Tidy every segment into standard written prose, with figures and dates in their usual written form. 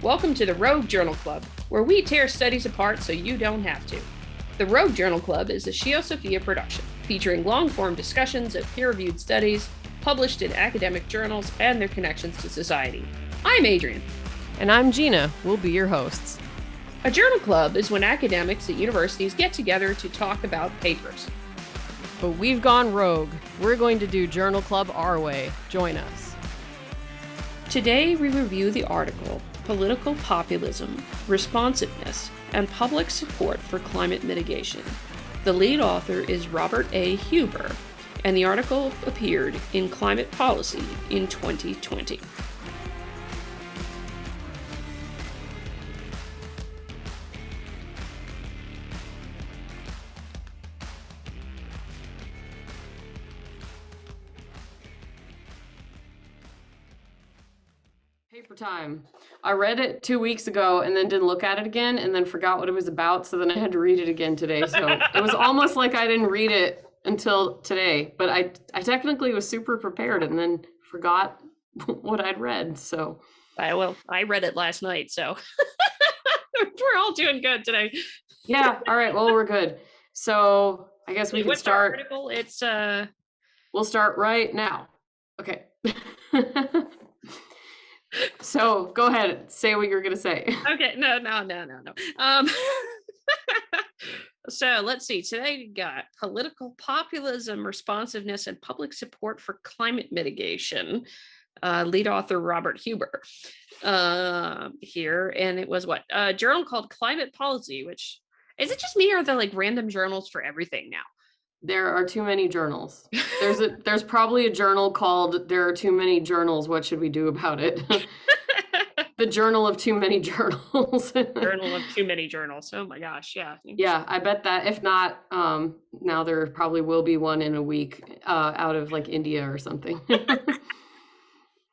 Welcome to the Rogue Journal Club, where we tear studies apart so you don't have to. The Rogue Journal Club is a ScioSophia production, featuring long-form discussions of peer-reviewed studies published in academic journals and their connections to society. I'm Adrian. And I'm Gina. We'll be your hosts. A journal club is when academics at universities get together to talk about papers. But we've gone rogue. We're going to do Journal Club our way. Join us. Today we review the article, Political Populism, Responsiveness, and Public Support for Climate Mitigation. The lead author is Robert A. Huber, and the article appeared in Climate Policy in 2020. Paper time. I read it 2 weeks ago and then didn't look at it again and then forgot what it was about. So then I had to read it again today. So it was almost like I didn't read it until today, but I technically was super prepared and then forgot what I'd read. So I read it last night, so we're all doing good today. Yeah. All right. Well, we're good. So I guess we can start. Article? It's We'll start right now. Okay. So go ahead, say what you're gonna say. Okay, no. So let's see. Today we got political populism, responsiveness, and public support for climate mitigation. Lead author Robert Huber here, and it was a journal called Climate Policy. Which is it just me, or are there like random journals for everything now? There are too many journals. There's probably a journal called "There are too many journals. What should we do about it?" The journal of too many journals. Journal of too many journals. Oh my gosh, yeah. Yeah, I bet that if not, now there probably will be one in a week out of like India or something.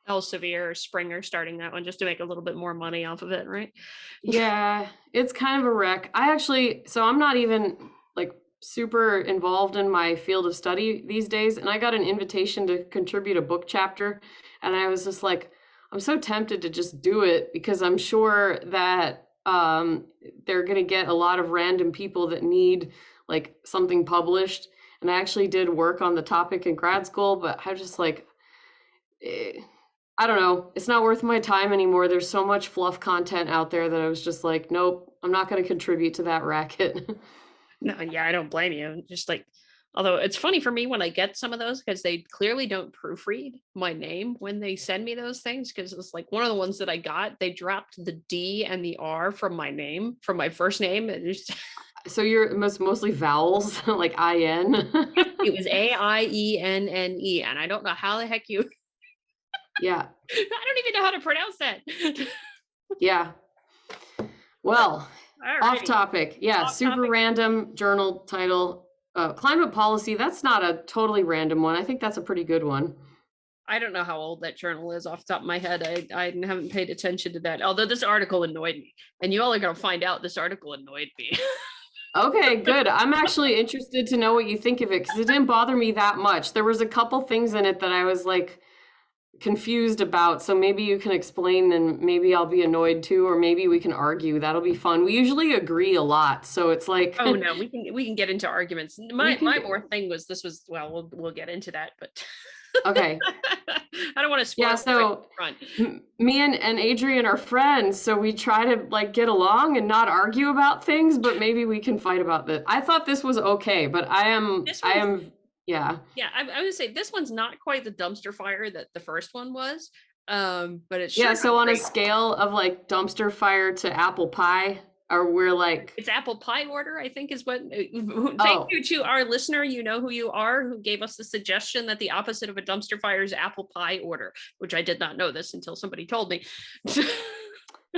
Elsevier or Springer starting that one just to make a little bit more money off of it, right? Yeah, it's kind of a wreck. So I'm not even like super involved in my field of study these days, and I got an invitation to contribute a book chapter, and I was just like, I'm so tempted to just do it because I'm sure that they're going to get a lot of random people that need like something published. And I actually did work on the topic in grad school, but I just like, I don't know, it's not worth my time anymore. There's so much fluff content out there that I was just like, nope, I'm not going to contribute to that racket. No, yeah, I don't blame you. Just like, although it's funny for me when I get some of those because they clearly don't proofread my name when they send me those things, because it's like one of the ones that I got, they dropped the D and the R from my name, from my first name. And so you're mostly vowels, like I-N? It was A-I-E-N-N-E, and I don't know how the heck you... Yeah. I don't even know how to pronounce that. Yeah. Well... Alrighty. Off topic. Yeah, off super topic. Random journal title. Climate Policy, that's not a totally random one. I think that's a pretty good one. I don't know how old that journal is off the top of my head. I haven't paid attention to that. Although this article annoyed me. And you all are going to find out this article annoyed me. Okay, good. I'm actually interested to know what you think of it because it didn't bother me that much. There was a couple things in it that I was like confused about, so maybe you can explain, then maybe I'll be annoyed too, or maybe we can argue. That'll be fun. We usually agree a lot so it's like, oh no, we can get into arguments. My more thing was we'll get into that, but okay. I don't want to spoil. Yeah, so me and Adrian are friends, so we try to like get along and not argue about things, but maybe we can fight about this. I thought this was okay, but I am yeah. Yeah, I would say this one's not quite the dumpster fire that the first one was, but it's sure. Yeah, so on a scale of like dumpster fire to apple pie, or we're like... It's apple pie order, I think is what... Thank you to our listener, you know who you are, who gave us the suggestion that the opposite of a dumpster fire is apple pie order, which I did not know this until somebody told me.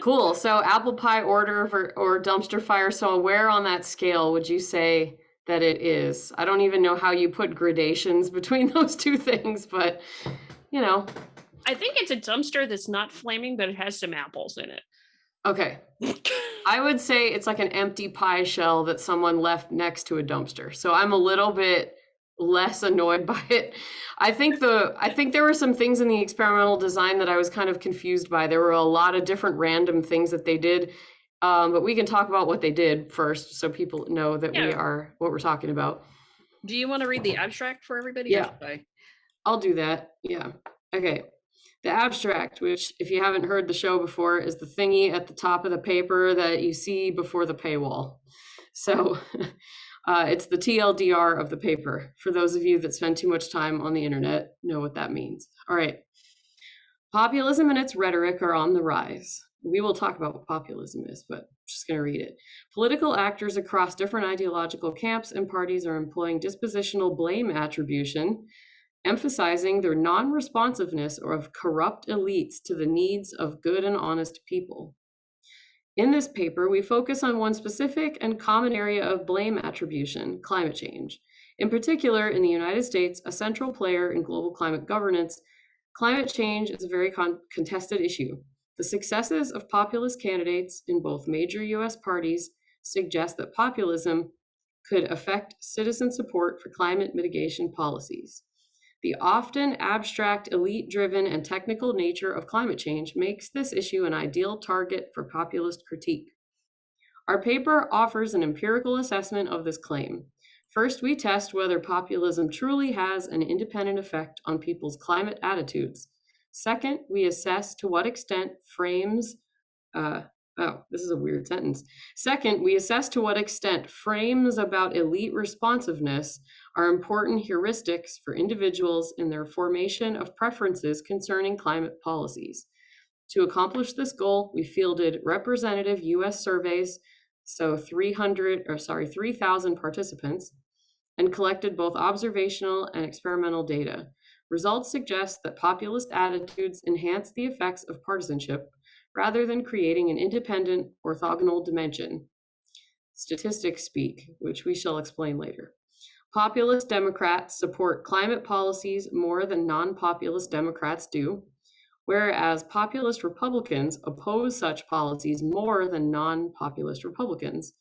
Cool, so apple pie order or dumpster fire, so where on that scale would you say that it is? I don't even know how you put gradations between those two things, but you know. I think it's a dumpster that's not flaming, but it has some apples in it. Okay. I would say it's like an empty pie shell that someone left next to a dumpster. So I'm a little bit less annoyed by it. I think there were some things in the experimental design that I was kind of confused by. There were a lot of different random things that they did. But we can talk about what they did first so people know that we are what we're talking about. Do you want to read the abstract for everybody? Yeah, I'll do that. Yeah. Okay. The abstract, which if you haven't heard the show before, is the thingy at the top of the paper that you see before the paywall. So it's the TLDR of the paper. For those of you that spend too much time on the internet, know what that means. All right. Populism and its rhetoric are on the rise. We will talk about what populism is, but I'm just going to read it. Political actors across different ideological camps and parties are employing dispositional blame attribution, emphasizing their non-responsiveness or of corrupt elites to the needs of good and honest people. In this paper, we focus on one specific and common area of blame attribution, climate change. In particular, in the United States, a central player in global climate governance, climate change is a very contested issue. The successes of populist candidates in both major US parties suggest that populism could affect citizen support for climate mitigation policies. The often abstract, elite-driven, and technical nature of climate change makes this issue an ideal target for populist critique. Our paper offers an empirical assessment of this claim. First, we test whether populism truly has an independent effect on people's climate attitudes. Second, we assess to what extent frames this is a weird sentence. Second, we assess to what extent frames about elite responsiveness are important heuristics for individuals in their formation of preferences concerning climate policies. To accomplish this goal, we fielded representative US surveys, so 3,000 participants, and collected both observational and experimental data. Results suggest that populist attitudes enhance the effects of partisanship rather than creating an independent orthogonal dimension. Statistics speak, which we shall explain later. Populist Democrats support climate policies more than non-populist Democrats do, whereas populist Republicans oppose such policies more than non-populist Republicans.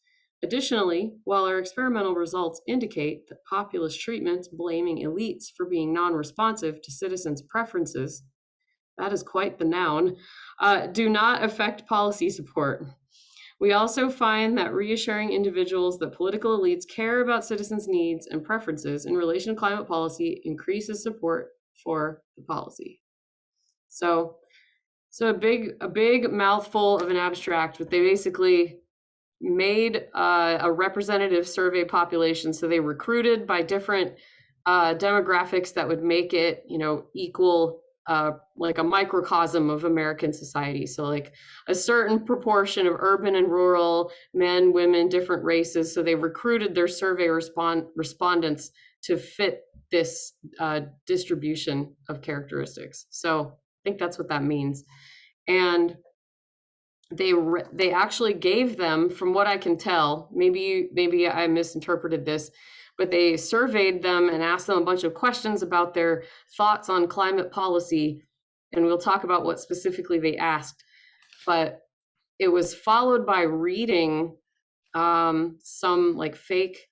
Additionally, while our experimental results indicate that populist treatments blaming elites for being non-responsive to citizens' preferences, that is quite the noun, do not affect policy support. We also find that reassuring individuals that political elites care about citizens' needs and preferences in relation to climate policy increases support for the policy. So a big mouthful of an abstract, but they basically made a representative survey population. So they recruited by different demographics that would make it, equal, like a microcosm of American society. So like a certain proportion of urban and rural men, women, different races. So they recruited their survey respondents to fit this distribution of characteristics. So I think that's what that means. And they actually gave them, from what I can tell, maybe I misinterpreted this, but they surveyed them and asked them a bunch of questions about their thoughts on climate policy. And we'll talk about what specifically they asked. But it was followed by reading some like fake,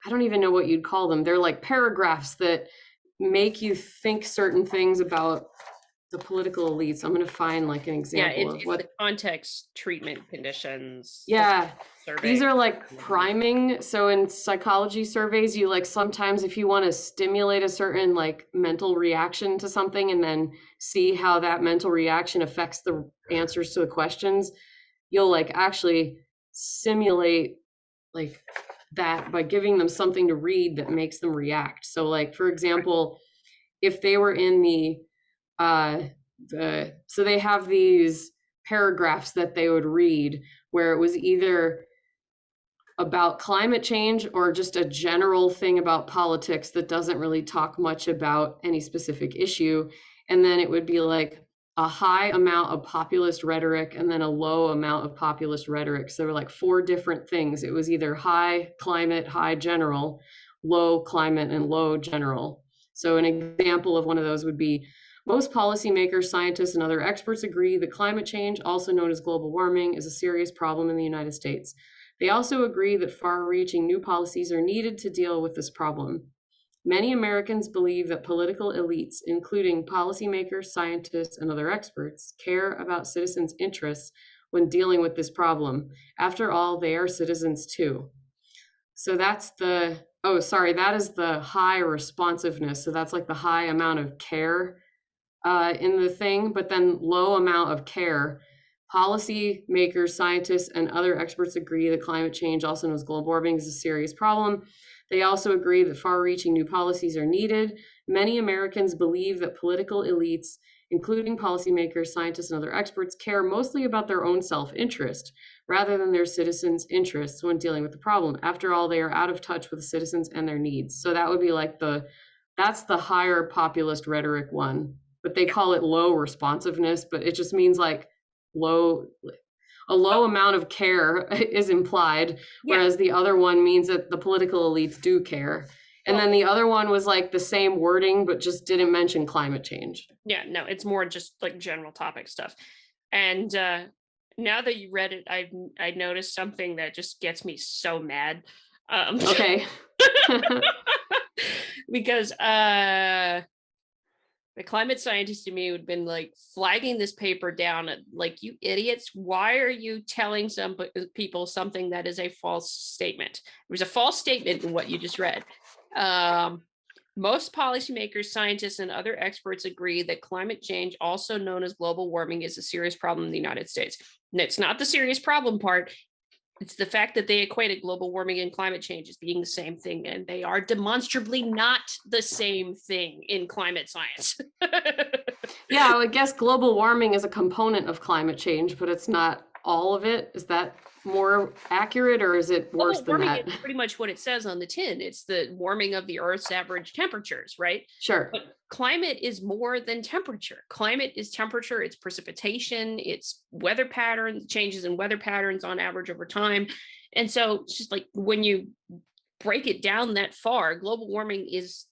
I don't even know what you'd call them. They're like paragraphs that make you think certain things about the political elites. I'm going to find like an example of what the context treatment conditions. Yeah, these are like priming. So in psychology surveys, you like sometimes if you want to stimulate a certain like mental reaction to something and then see how that mental reaction affects the answers to the questions, you'll like actually simulate like that by giving them something to read that makes them react. So like, for example, if they were in so they have these paragraphs that they would read where it was either about climate change or just a general thing about politics that doesn't really talk much about any specific issue. And then it would be like a high amount of populist rhetoric and then a low amount of populist rhetoric. So there were like 4 different things. It was either high climate, high general, low climate, and low general. So an example of one of those would be, most policymakers, scientists, and other experts agree that climate change, also known as global warming, is a serious problem in the United States. They also agree that far-reaching new policies are needed to deal with this problem. Many Americans believe that political elites, including policymakers, scientists, and other experts, care about citizens' interests when dealing with this problem. After all, they are citizens too. So that's that is the high responsiveness. So that's like the high amount of care in the thing, but then low amount of care. Policy makers, scientists, and other experts agree that climate change, also known as global warming, is a serious problem. They also agree that far-reaching new policies are needed. Many Americans believe that political elites, including policymakers, scientists, and other experts, care mostly about their own self-interest rather than their citizens' interests when dealing with the problem. After all, they are out of touch with the citizens and their needs. So that would be like that's the higher populist rhetoric one, but they call it low responsiveness, but it just means like a low amount of care is implied, whereas the other one means that the political elites do care. And then the other one was like the same wording, but just didn't mention climate change. Yeah, no, it's more just like general topic stuff. And now that you read it, I noticed something that just gets me so mad. Okay. Because the climate scientist in me would have been like flagging this paper down like, you idiots, why are you telling some people something that is a false statement? It was a false statement in what you just read. Most policymakers, scientists, and other experts agree that climate change, also known as global warming, is a serious problem in the United States. And it's not the serious problem part. It's the fact that they equated global warming and climate change as being the same thing, and they are demonstrably not the same thing in climate science. Yeah, I guess global warming is a component of climate change, but it's not all of it. Is that more accurate, or is it worse than that? Is pretty much what it says on the tin. It's the warming of the Earth's average temperatures, right? Sure. But climate is more than temperature. Climate is temperature, it's precipitation, it's weather patterns, changes in weather patterns on average over time. And so it's just like when you break it down that far, global warming is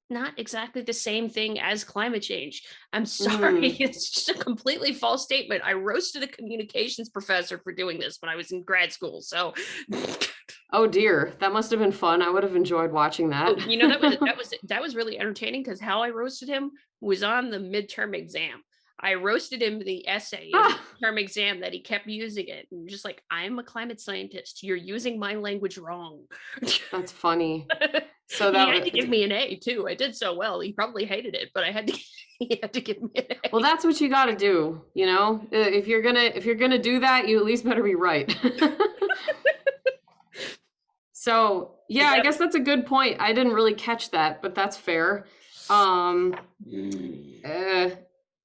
not exactly the same thing as climate change. I'm sorry, it's just a completely false statement. I roasted a communications professor for doing this when I was in grad school. So oh dear, that must have been fun. I would have enjoyed watching that. Oh, you know, that was really entertaining because how I roasted him was on the midterm exam. I roasted him the essay in the midterm exam that he kept using it. And just like, I'm a climate scientist. You're using my language wrong. That's funny. So he had to give me an A too. I did so well. He probably hated it, but he had to give me an A. Well, that's what you got to do. You know, if you're gonna do that, you at least better be right. So yeah, I guess that's a good point. I didn't really catch that, but that's fair.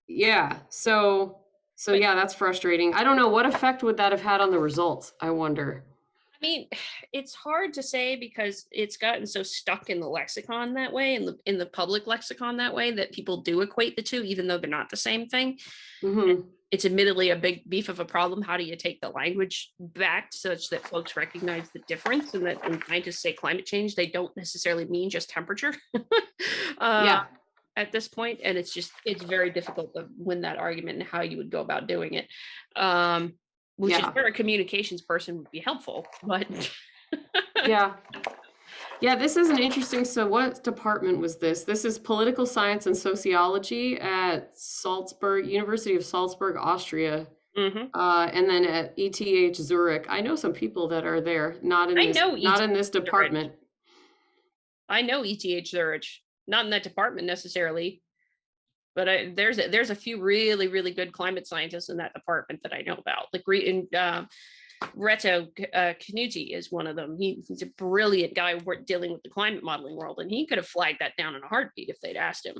Yeah. So yeah, that's frustrating. I don't know, what effect would that have had on the results, I wonder. I mean, it's hard to say because it's gotten so stuck in the lexicon that way, in the public lexicon that way, that people do equate the two, even though they're not the same thing. It's admittedly a big beef of a problem. How do you take the language back such that folks recognize the difference, and that when scientists say climate change, they don't necessarily mean just temperature at this point. And it's very difficult to win that argument and how you would go about doing it. Which is where a communications person would be helpful, but yeah, this is an interesting. So what department was this? This is political science and sociology at University of Salzburg, Austria. And then at ETH Zurich. I know some people that are there, not in this department. I know ETH Zurich, not in that department necessarily, but there's a few really, really good climate scientists in that department that I know about. Like Reto Knuti is one of them. He's a brilliant guy dealing with the climate modeling world, and he could have flagged that down in a heartbeat if they'd asked him.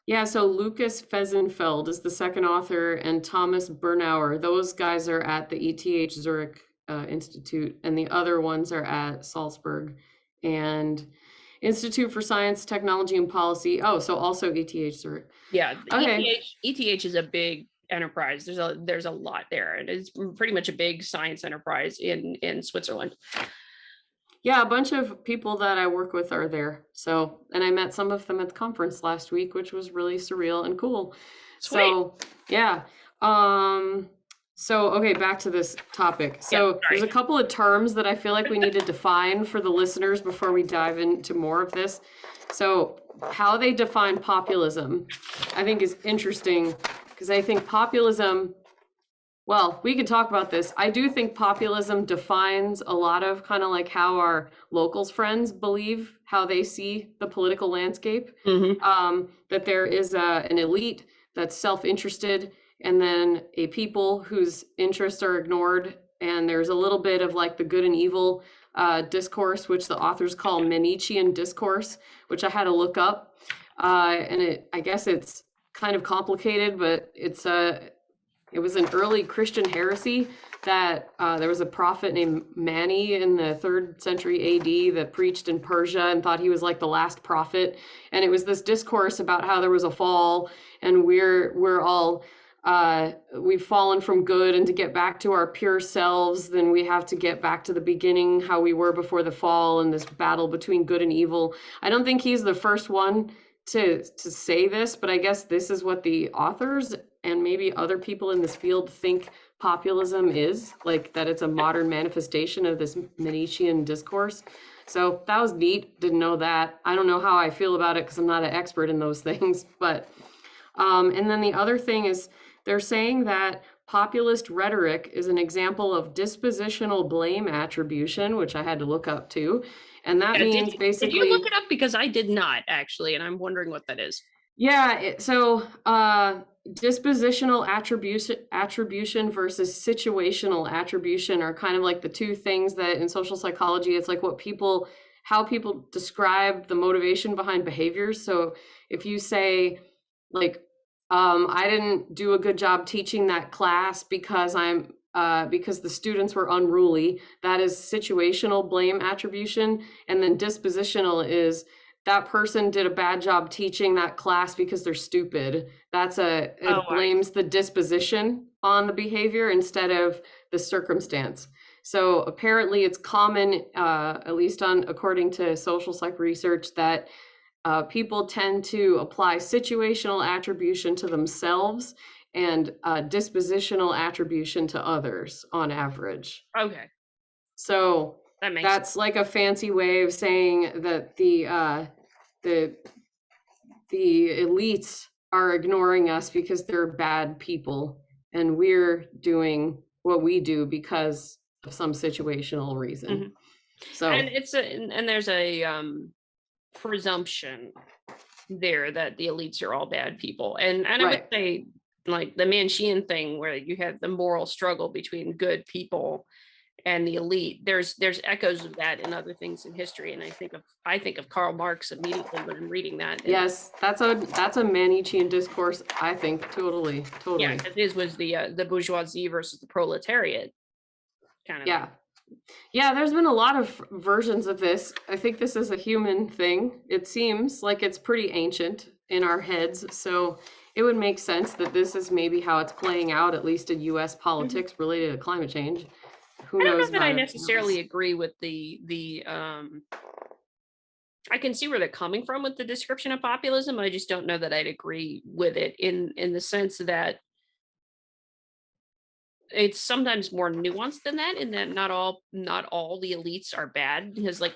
Yeah, so Lucas Fesenfeld is the second author, and Thomas Bernauer. Those guys are at the ETH Zurich Institute, and the other ones are at Salzburg and Institute for Science, Technology, and Policy. Oh, so also ETH Zurich. Yeah, okay. ETH is a big enterprise. There's a lot there, and it's pretty much a big science enterprise in Switzerland. Yeah, a bunch of people that I work with are there. So, and I met some of them at the conference last week, which was really surreal and cool. Sweet. So, yeah. So, okay, back to this topic. So there's a couple of terms that I feel like we need to define for the listeners before we dive into more of this. So how they define populism, I think is interesting because I think populism, well, we could talk about this. I do think populism defines a lot of kind of like how our locals friends believe, how they see the political landscape. That there is an elite that's self-interested, and then a people whose interests are ignored. And there's a little bit of like the good and evil discourse, which the authors call Manichean discourse, which I had to look up. And I guess it's kind of complicated, but it was an early Christian heresy that there was a prophet named Mani in the 3rd century AD that preached in Persia and thought he was like the last prophet. And it was this discourse about how there was a fall and we're all we've fallen from good, and to get back to our pure selves, then we have to get back to the beginning, how we were before the fall, and this battle between good and evil. I don't think he's the first one to say this, but I guess this is what the authors and maybe other people in this field think populism is, like that it's a modern manifestation of this Manichean discourse. So that was neat. Didn't know that. I don't know how I feel about it because I'm not an expert in those things. But and then the other thing is they're saying that populist rhetoric is an example of dispositional blame attribution, which I had to look up too. And that means basically. Did you look it up? Because I did not actually, and I'm wondering what that is. Yeah, dispositional attribution versus situational attribution are kind of like the two things that in social psychology, it's like how people describe the motivation behind behaviors. So if you say like, I didn't do a good job teaching that class because because the students were unruly, that is situational blame attribution. And then dispositional is that person did a bad job teaching that class because they're stupid. It blames the disposition on the behavior instead of the circumstance. So apparently it's common, at least according to social psych research, that people tend to apply situational attribution to themselves and dispositional attribution to others on average. Okay. So that's like a fancy way of saying that the elites are ignoring us because they're bad people, and we're doing what we do because of some situational reason. So and there's a presumption there that the elites are all bad people, and I would say like the Manichean thing where you have the moral struggle between good people and the elite. There's echoes of that in other things in history, and I think of Karl Marx immediately when I'm reading that. Yes, that's a Manichean discourse. I think totally. Yeah, because his was the bourgeoisie versus the proletariat kind of. Yeah. Yeah, there's been a lot of versions of this. I think this is a human thing. It seems like it's pretty ancient in our heads. So it would make sense that this is maybe how it's playing out, at least in US politics related to climate change. Who knows? I don't know that I necessarily agree with the I can see where they're coming from with the description of populism. I just don't know that I'd agree with it in the sense that it's sometimes more nuanced than that, in that not all the elites are bad. Because like,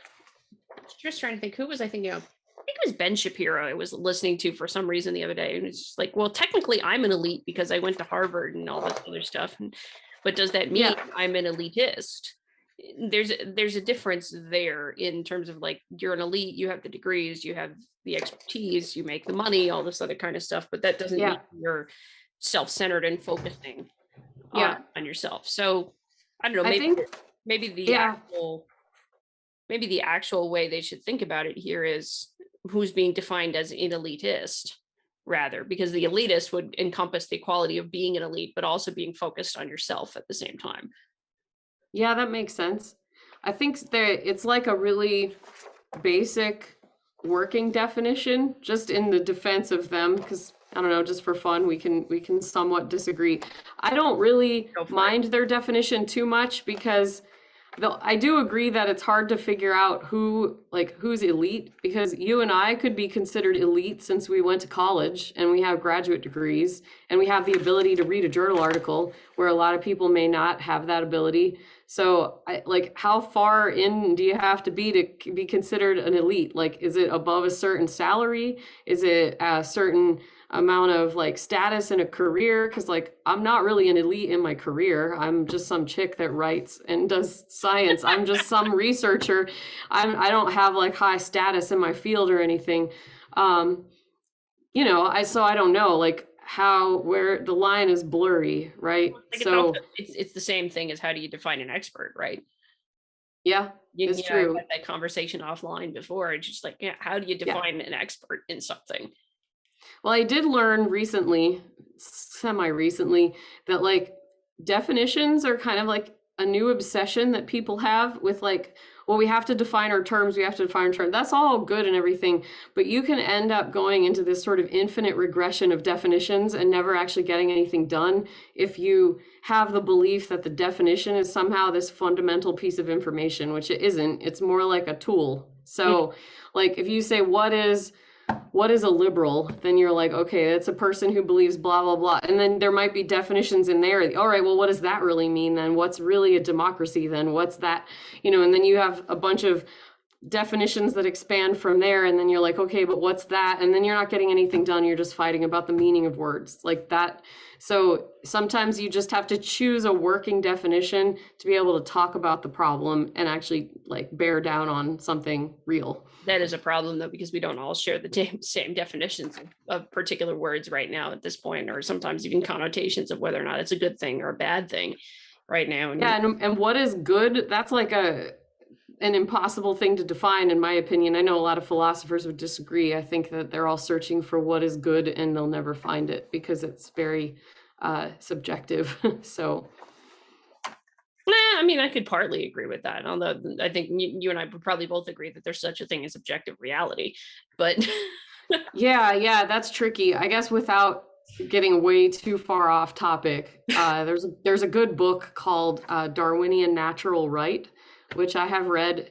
just trying to think, who was I thinking of? I think it was Ben Shapiro I was listening to for some reason the other day, and it's just like, well, technically I'm an elite because I went to Harvard and all this other stuff, but does that mean I'm an elitist? There's a difference there in terms of like, you're an elite, you have the degrees, you have the expertise, you make the money, all this other kind of stuff, but that doesn't mean you're self-centered and focusing on yourself. So I don't know, maybe the actual way they should think about it here is who's being defined as an elitist, rather, because the elitist would encompass the equality of being an elite, but also being focused on yourself at the same time. Yeah, that makes sense. I think it's like a really basic working definition, just in the defense of them, because I don't know, just for fun, we can somewhat disagree. I don't really mind their definition too much because though I do agree that it's hard to figure out who's elite, because you and I could be considered elite since we went to college and we have graduate degrees and we have the ability to read a journal article where a lot of people may not have that ability. So how far in do you have to be considered an elite? Like, is it above a certain salary? Is it a certain amount of status in a career? Because I'm not really an elite in my career. I'm just some chick that writes and does science. I'm just some researcher. I don't have high status in my field or anything. I don't know where the line is blurry, right? It's the same thing as how do you define an expert, right? Yeah, it's true. I had that conversation offline before. It's just how do you define an expert in something? Well, I did learn recently, semi-recently, that definitions are kind of a new obsession that people have with we have to define our terms, we have to define our terms. That's all good and everything, but you can end up going into this sort of infinite regression of definitions and never actually getting anything done if you have the belief that the definition is somehow this fundamental piece of information, which it isn't. It's more like a tool. So if you say, what is a liberal? Then you're okay, it's a person who believes blah, blah, blah. And then there might be definitions in there. All right, well, what does that really mean then? What's really a democracy then? What's that? And then you have a bunch of definitions that expand from there. And then you're okay, but what's that? And then you're not getting anything done. You're just fighting about the meaning of words like that. So sometimes you just have to choose a working definition to be able to talk about the problem and actually bear down on something real. That is a problem, though, because we don't all share the same definitions of particular words right now at this point, or sometimes even connotations of whether or not it's a good thing or a bad thing right now. And what is good? That's an impossible thing to define, in my opinion. I know a lot of philosophers would disagree. I think that they're all searching for what is good and they'll never find it because it's very subjective. So. I mean, I could partly agree with that, although I think you and I would probably both agree that there's such a thing as objective reality. But yeah, that's tricky. I guess without getting way too far off topic, there's a good book called Darwinian Natural Right, which I have read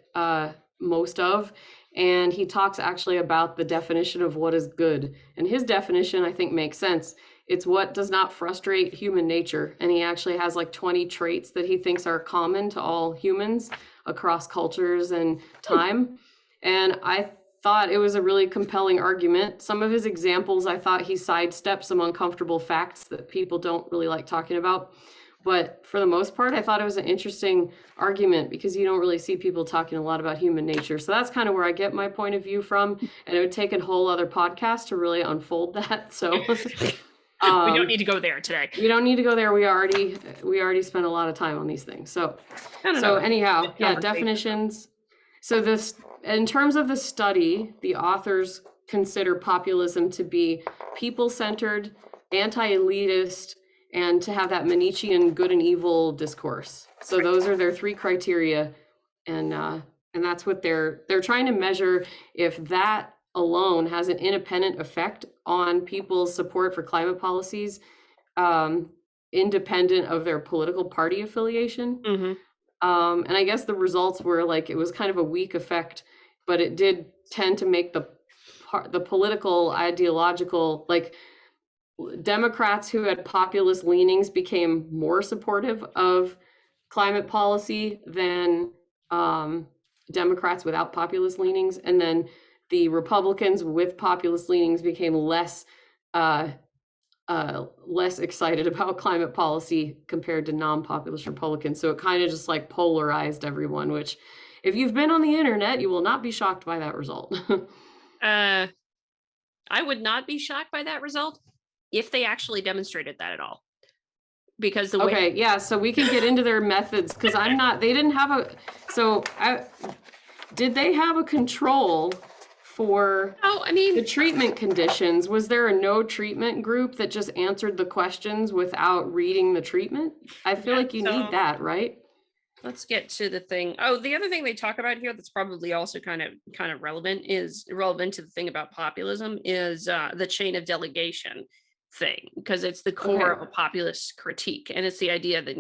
most of, and he talks actually about the definition of what is good. And his definition, I think, makes sense. It's what does not frustrate human nature. And he actually has 20 traits that he thinks are common to all humans across cultures and time. And I thought it was a really compelling argument. Some of his examples, I thought he sidestepped some uncomfortable facts that people don't really like talking about. But for the most part, I thought it was an interesting argument because you don't really see people talking a lot about human nature. So that's kind of where I get my point of view from. And it would take a whole other podcast to really unfold that. So we don't need to go there today. We don't need to go there. We already spent a lot of time on these things. So anyhow, definitions. So this, in terms of the study, the authors consider populism to be people-centered, anti-elitist, and to have that Manichean good and evil discourse. So those are their three criteria, and that's what they're trying to measure if that alone has an independent effect on people's support for climate policies, independent of their political party affiliation. Mm-hmm. And I guess the results were it was kind of a weak effect, but it did tend to make the political, ideological, Democrats who had populist leanings became more supportive of climate policy than Democrats without populist leanings. And then the Republicans with populist leanings became less excited about climate policy compared to non-populist Republicans. So it kind of just polarized everyone, which if you've been on the internet, you will not be shocked by that result. I would not be shocked by that result if they actually demonstrated that at all. Because the way so we can get into their methods, because did they have a control for the treatment conditions? Was there a no treatment group that just answered the questions without reading the treatment? I feel like you need that, right? Let's get to the thing. Oh, the other thing they talk about here that's probably also kind of relevant to the thing about populism is the chain of delegation thing, because it's the core of a populist critique. And it's the idea that,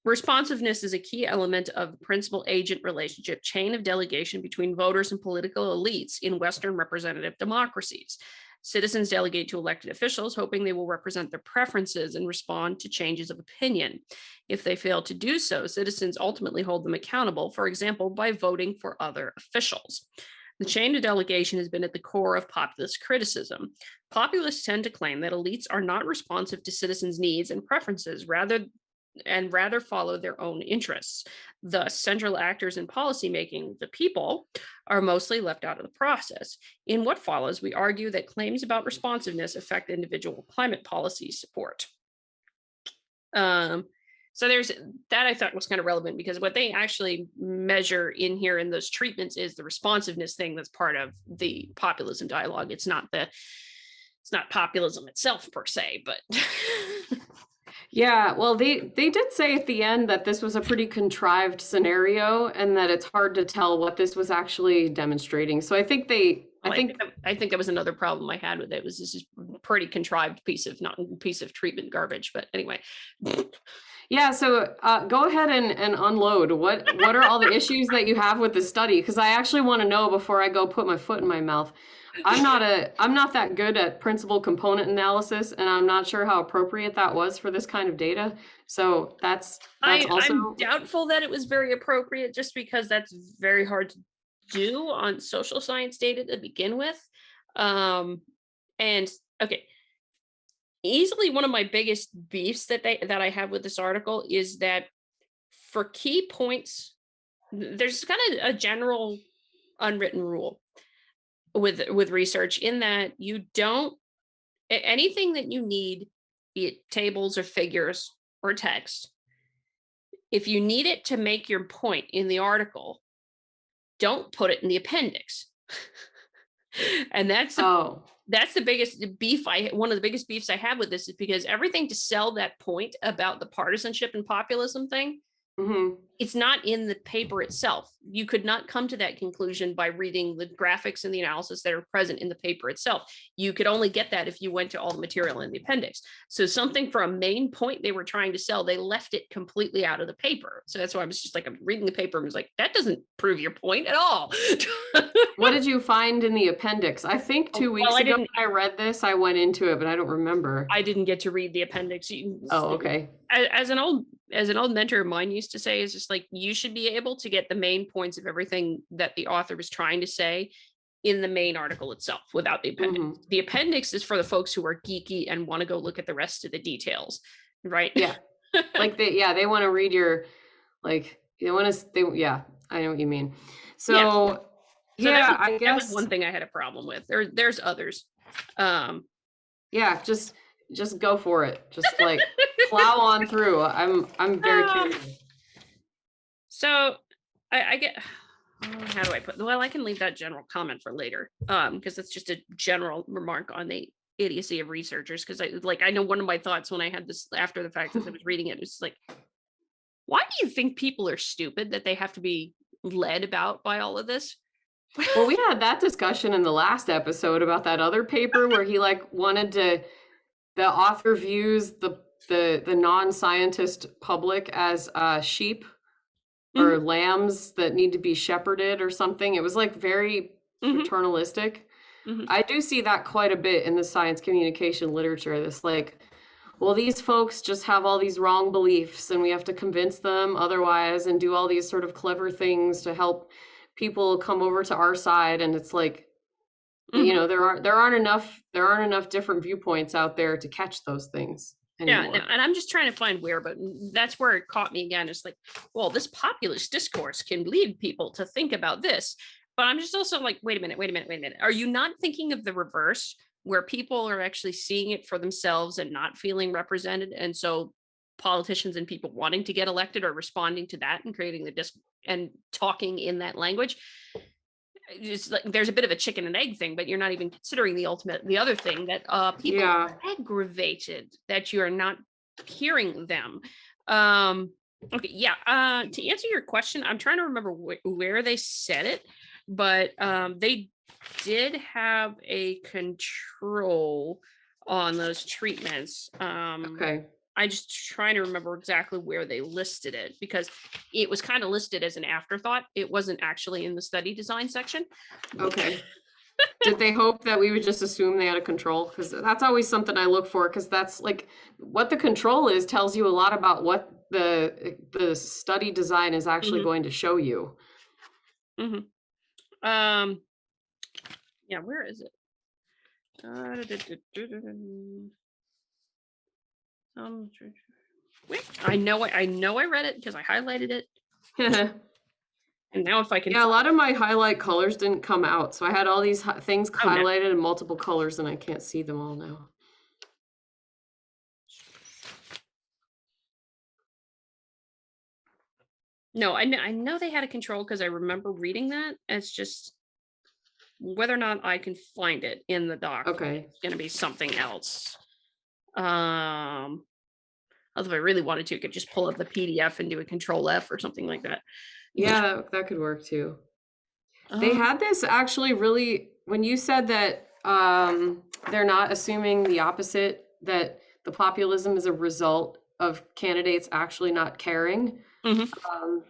Responsiveness is a key element of the principal-agent relationship chain of delegation between voters and political elites in Western representative democracies. Citizens delegate to elected officials, hoping they will represent their preferences and respond to changes of opinion. If they fail to do so, citizens ultimately hold them accountable, for example, by voting for other officials. The chain of delegation has been at the core of populist criticism. Populists tend to claim that elites are not responsive to citizens' needs and preferences, rather follow their own interests. Thus, central actors in policymaking, the people, are mostly left out of the process. In what follows, we argue that claims about responsiveness affect individual climate policy support. So there's that I thought was kind of relevant, because what they actually measure in here in those treatments is the responsiveness thing that's part of the populism dialogue. It's not populism itself per se, but Yeah, well, they did say at the end that this was a pretty contrived scenario and that it's hard to tell what this was actually demonstrating. So I think I think that was another problem I had with it. Was this is pretty contrived piece of treatment garbage. But anyway. Yeah, so go ahead and unload. What are all the issues that you have with the study? Because I actually want to know before I go put my foot in my mouth. I'm not that good at principal component analysis, and I'm not sure how appropriate that was for this kind of data. So that's also I'm doubtful that it was very appropriate, just because that's very hard to do on social science data to begin with. And okay, easily one of my biggest beefs that I have with this article is that for key points, there's kind of a general unwritten rule with research, in that you don't anything that you need, be it tables or figures or text, if you need it to make your point in the article, don't put it in the appendix. And that's the biggest beef one of the biggest beefs I have with this, is because everything to sell that point about the partisanship and populism thing, it's not in the paper itself. You could not come to that conclusion by reading the graphics and the analysis that are present in the paper itself. You could only get that if you went to all the material in the appendix. So something for a main point they were trying to sell, they left it completely out of the paper. So that's why I was just like, I'm reading the paper and was like, that doesn't prove your point at all. What did you find in the appendix? I think 2 weeks ago when I read this, I went into it, but I don't remember. I didn't get to read the appendix. Okay. As an old mentor of mine used to say, is just like, you should be able to get the main points of everything that the author was trying to say in the main article itself without the appendix. The appendix is for the folks who are geeky and want to go look at the rest of the details, right? Yeah. Like they want to read your, like, I know what you mean. So I guess that was one thing I had a problem with. There's others. Yeah, just go for it. Just like plow on through. I'm very curious. So I get, how do I put, well, I can leave that general comment for later, because it's just a general remark on the idiocy of researchers. Because I know one of my thoughts when I had this after the fact, as I was reading it, was like, why do you think people are stupid that they have to be led about by all of this? Well, we had that discussion in the last episode about that other paper where he wanted to, the author views the non-scientist public as sheep or lambs that need to be shepherded or something. It was like very paternalistic. I do see that quite a bit in the science communication literature. This well, these folks just have all these wrong beliefs and we have to convince them otherwise, and do all these sort of clever things to help people come over to our side. And it's like, there aren't enough different viewpoints out there to catch those things anymore. Yeah, and I'm just trying to find where, but that's where it caught me again. It's like, well, this populist discourse can lead people to think about this, but I'm just also like, wait a minute. Are you not thinking of the reverse, where people are actually seeing it for themselves and not feeling represented, and so politicians and people wanting to get elected are responding to that and creating the and talking in that language? It's like there's a bit of a chicken and egg thing, but you're not even considering the other thing, that people are aggravated that you're not hearing them. To answer your question, I'm trying to remember where they said it, but they did have a control on those treatments. Okay. I just trying to remember exactly where they listed it because it was kind of listed as an afterthought. It wasn't actually in the study design section. Okay. Did they hope that we would just assume they had a control? Because that's always something I look for, because that's like what the control is tells you a lot about what the study design is actually Mhm, going to show you. mhm. Um, yeah, where is it? Wait, I know I read it because I highlighted it, Yeah, and now if I can a find, lot of my highlight colors didn't come out, so I had all these things oh no, highlighted in multiple colors, and I can't see them all now. no, I know they had a control because I remember reading that. It's just whether or not I can find it in the doc, Okay. it's going to be something else. Um, Although if I really wanted to, I could just pull up the PDF and do a Control F or something like that. Yeah, that could work too. They Um, had this actually really, when you said that they're not assuming the opposite, that the populism is a result of candidates actually not caring, mhm, um,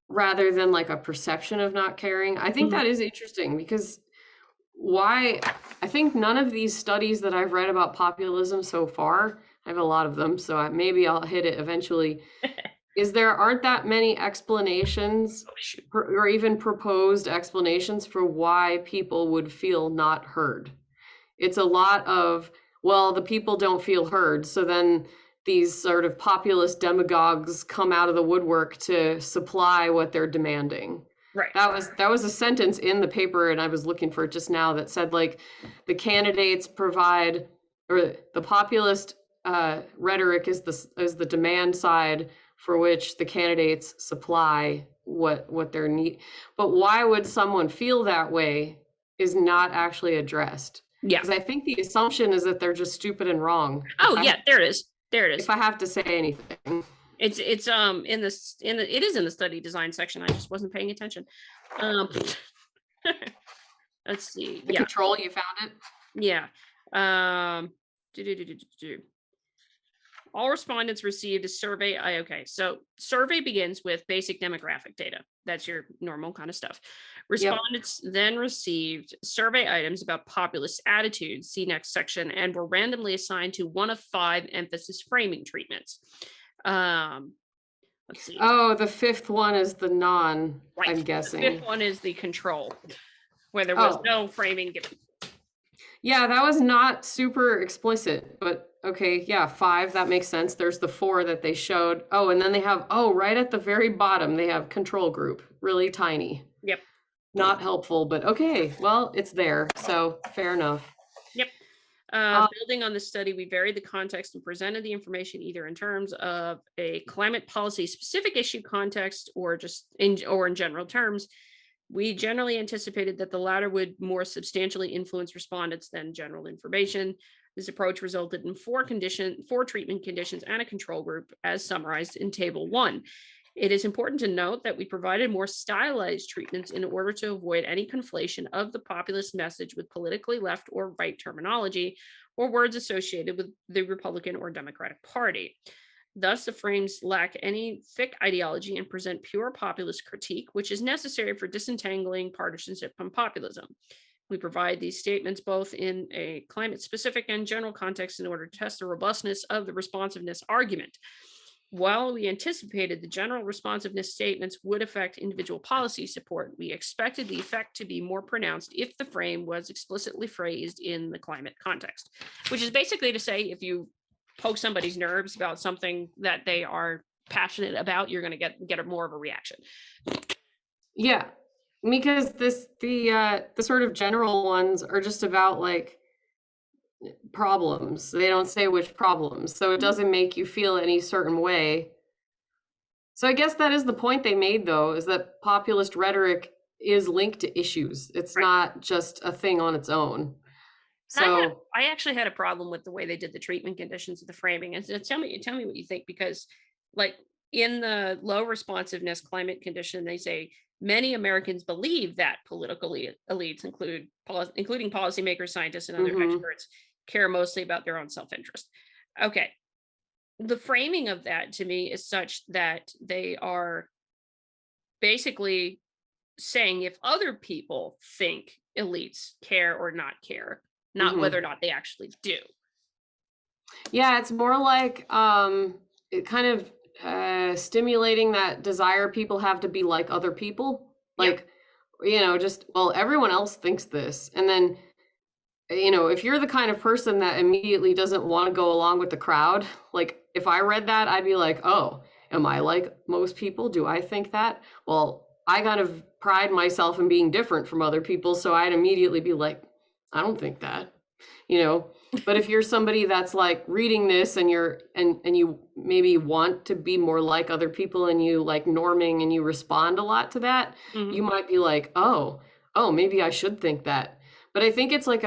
rather than like a perception of not caring. I think mhm. that is interesting, because why, I think none of these studies that I've read about populism so far, I have a lot of them, so maybe I'll hit it eventually, is there aren't that many explanations, Oh, shoot. or even proposed explanations for why people would feel not heard. It's a lot of, well, the people don't feel heard, so then these sort of populist demagogues come out of the woodwork to supply what they're demanding. Right. That was a sentence in the paper, and I was looking for it just now, that said like the candidates provide, or the populist rhetoric is the demand side, for which the candidates supply what their need. But why would someone feel that way is not actually addressed. Yeah. Because I think the assumption is that they're just stupid and wrong. Oh, yeah. There it is. There it If is. I have to say anything. It's in this it is in the study design section. I just wasn't paying attention. Um, let's see. The Yeah. control, you found it? Yeah. Um, all respondents received a survey. Okay, so survey begins with basic demographic data. That's your normal kind of stuff. Yep. Respondents then received survey items about populist attitudes, see next section, and were randomly assigned to one of 5 emphasis framing treatments. Um, let's see. Oh, the fifth one is the non, Right. I'm The guessing. 5th one is the control, where there was Oh, no framing given. yeah, that was not super explicit, but okay, yeah, 5, that makes sense. There's the 4 that they showed. Oh, and then they have, oh, right at the very bottom, they have control group, really tiny. Yep. Not helpful, but okay, well, it's there, so fair enough. Yep. Um, Building on this study, we varied the context and presented the information either in terms of a climate policy specific issue context or just in general terms. We generally anticipated that the latter would more substantially influence respondents than general information. This approach resulted in 4 treatment conditions and a control group, as summarized in Table 1. It is important to note that we provided more stylized treatments in order to avoid any conflation of the populist message with politically left or right terminology or words associated with the Republican or Democratic Party. Thus, the frames lack any thick ideology and present pure populist critique, which is necessary for disentangling partisanship from populism. We provide these statements both in a climate specific and general context in order to test the robustness of the responsiveness argument. While we anticipated the general responsiveness statements would affect individual policy support, we expected the effect to be more pronounced if the frame was explicitly phrased in the climate context, which is basically to say if you poke somebody's nerves about something that they are passionate about, you're going to get more of a reaction. yeah, because the sort of general ones are just about like problems. They don't say which problems, so it doesn't make you feel any certain way. So I guess that is the point they made, though, is that populist rhetoric is linked to issues. It's Right. not just a thing on its own. And So I actually had a problem with the way they did the treatment conditions of the framing. And so tell me what you think, because like in the low responsiveness climate condition, they say many Americans believe that political elites including policymakers, scientists, and other mhm. experts care mostly about their own self-interest. Okay. the framing of that to me is such that they are basically saying if other people think elites care or not care, not whether or Hmm. not they actually do. Yeah, it's more like it kind of stimulating that desire people have to be like other people. Yep. Like, just, well, everyone else thinks this. And then, if you're the kind of person that immediately doesn't want to go along with the crowd, like if I read that, I'd be like, oh, am I like most people? Do I think that? Well, I kind of pride myself in being different from other people. So I'd immediately be like, I don't think that, you know. But if you're somebody that's like reading this and you maybe want to be more like other people and you like norming and you respond a lot to that, Hmm. you might be like, oh, maybe I should think that. But I think it's like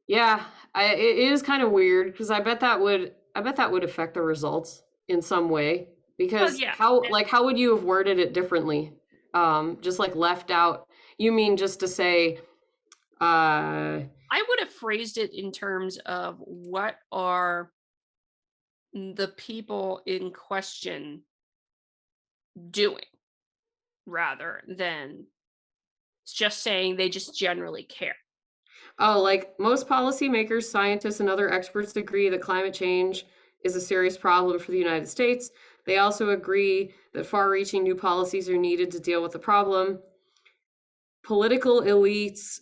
yeah, it is kind of weird because I bet that would affect the results in some way. Well, Because yeah. how would you have worded it differently? Just like left out. You mean just to say, uh, I would have phrased it in terms of what are the people in question doing rather than just saying they just generally care. oh, like most policymakers, scientists, and other experts agree that climate change is a serious problem for the United States. They also agree that far-reaching new policies are needed to deal with the problem. Political elites,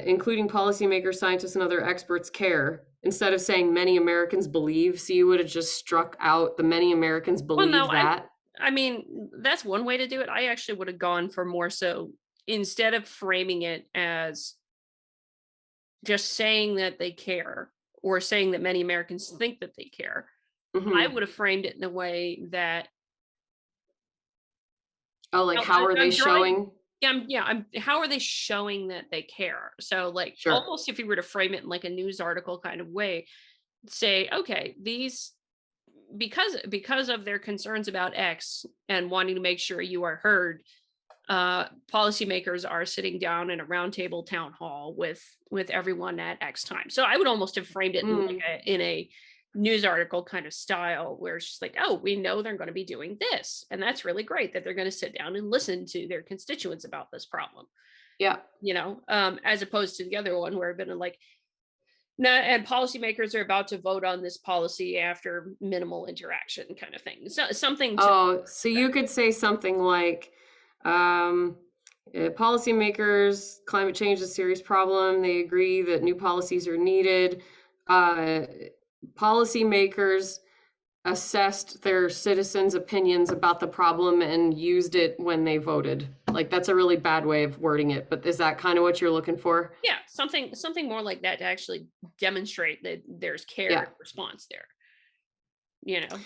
including policymakers, scientists, and other experts, care. Instead of saying many Americans believe, so you would have just struck out the many Americans Well, no, believe that. I mean, that's one way to do it. I actually would have gone for more so instead of framing it as just saying that they care or saying that many Americans think that they care. I Hmm. would have framed it in a way that Oh, like how are they I'm drawing. showing? Yeah, how are they showing that they care? So, like, Sure. almost if you were to frame it in like a news article kind of way, say, okay, these because of their concerns about X and wanting to make sure you are heard, policymakers are sitting down in a roundtable town hall with everyone at X time. So I would almost have framed it in like Mm, a news article kind of style where it's just like, oh, we know they're going to be doing this, and that's really great that they're going to sit down and listen to their constituents about this problem. yeah. As opposed to the other one where it'd been like, no, and policymakers are about to vote on this policy after minimal interaction, kind of thing. So something to Oh, so you could say something like, um, policymakers, climate change is a serious problem. They agree that new policies are needed. Uh, Policymakers assessed their citizens' opinions about the problem and used it when they voted. Like that's a really bad way of wording it, but is that kind of what you're looking for? yeah, something more like that to actually demonstrate that there's care Yeah. and response there. You know,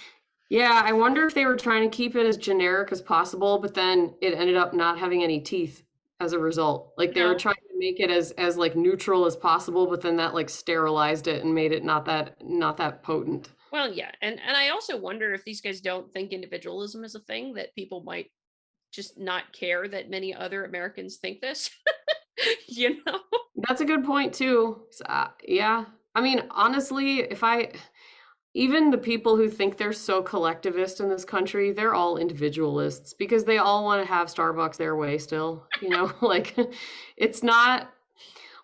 Yeah, I wonder if they were trying to keep it as generic as possible, but then it ended up not having any teeth as a result. Like they were no, trying to make it as like neutral as possible, but then that like sterilized it and made it not that potent. well, yeah, and I also wonder if these guys don't think individualism is a thing that people might just not care that many other Americans think this. you know, That's a good point too. Yeah. I mean, honestly, if I even the people who think they're so collectivist in this country, they're all individualists because they all want to have Starbucks their way still, like it's not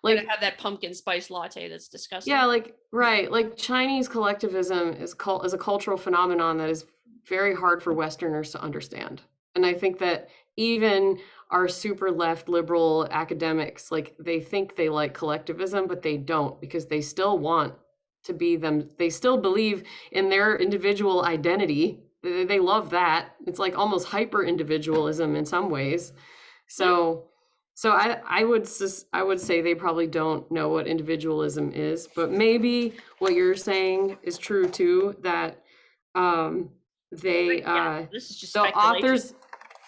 gotta like have that pumpkin spice latte that's yeah, disgusting. like right, like Chinese collectivism is a cultural phenomenon that is very hard for Westerners to understand. And I think that even our super left liberal academics, like they think they like collectivism, but they don't because they still want to be them. They still believe in their individual identity. They love that. It's like almost hyper individualism in some ways. Hmm? So I would say they probably don't know what individualism is, but maybe what you're saying is true too, that um But they yeah, this is just the speculation. authors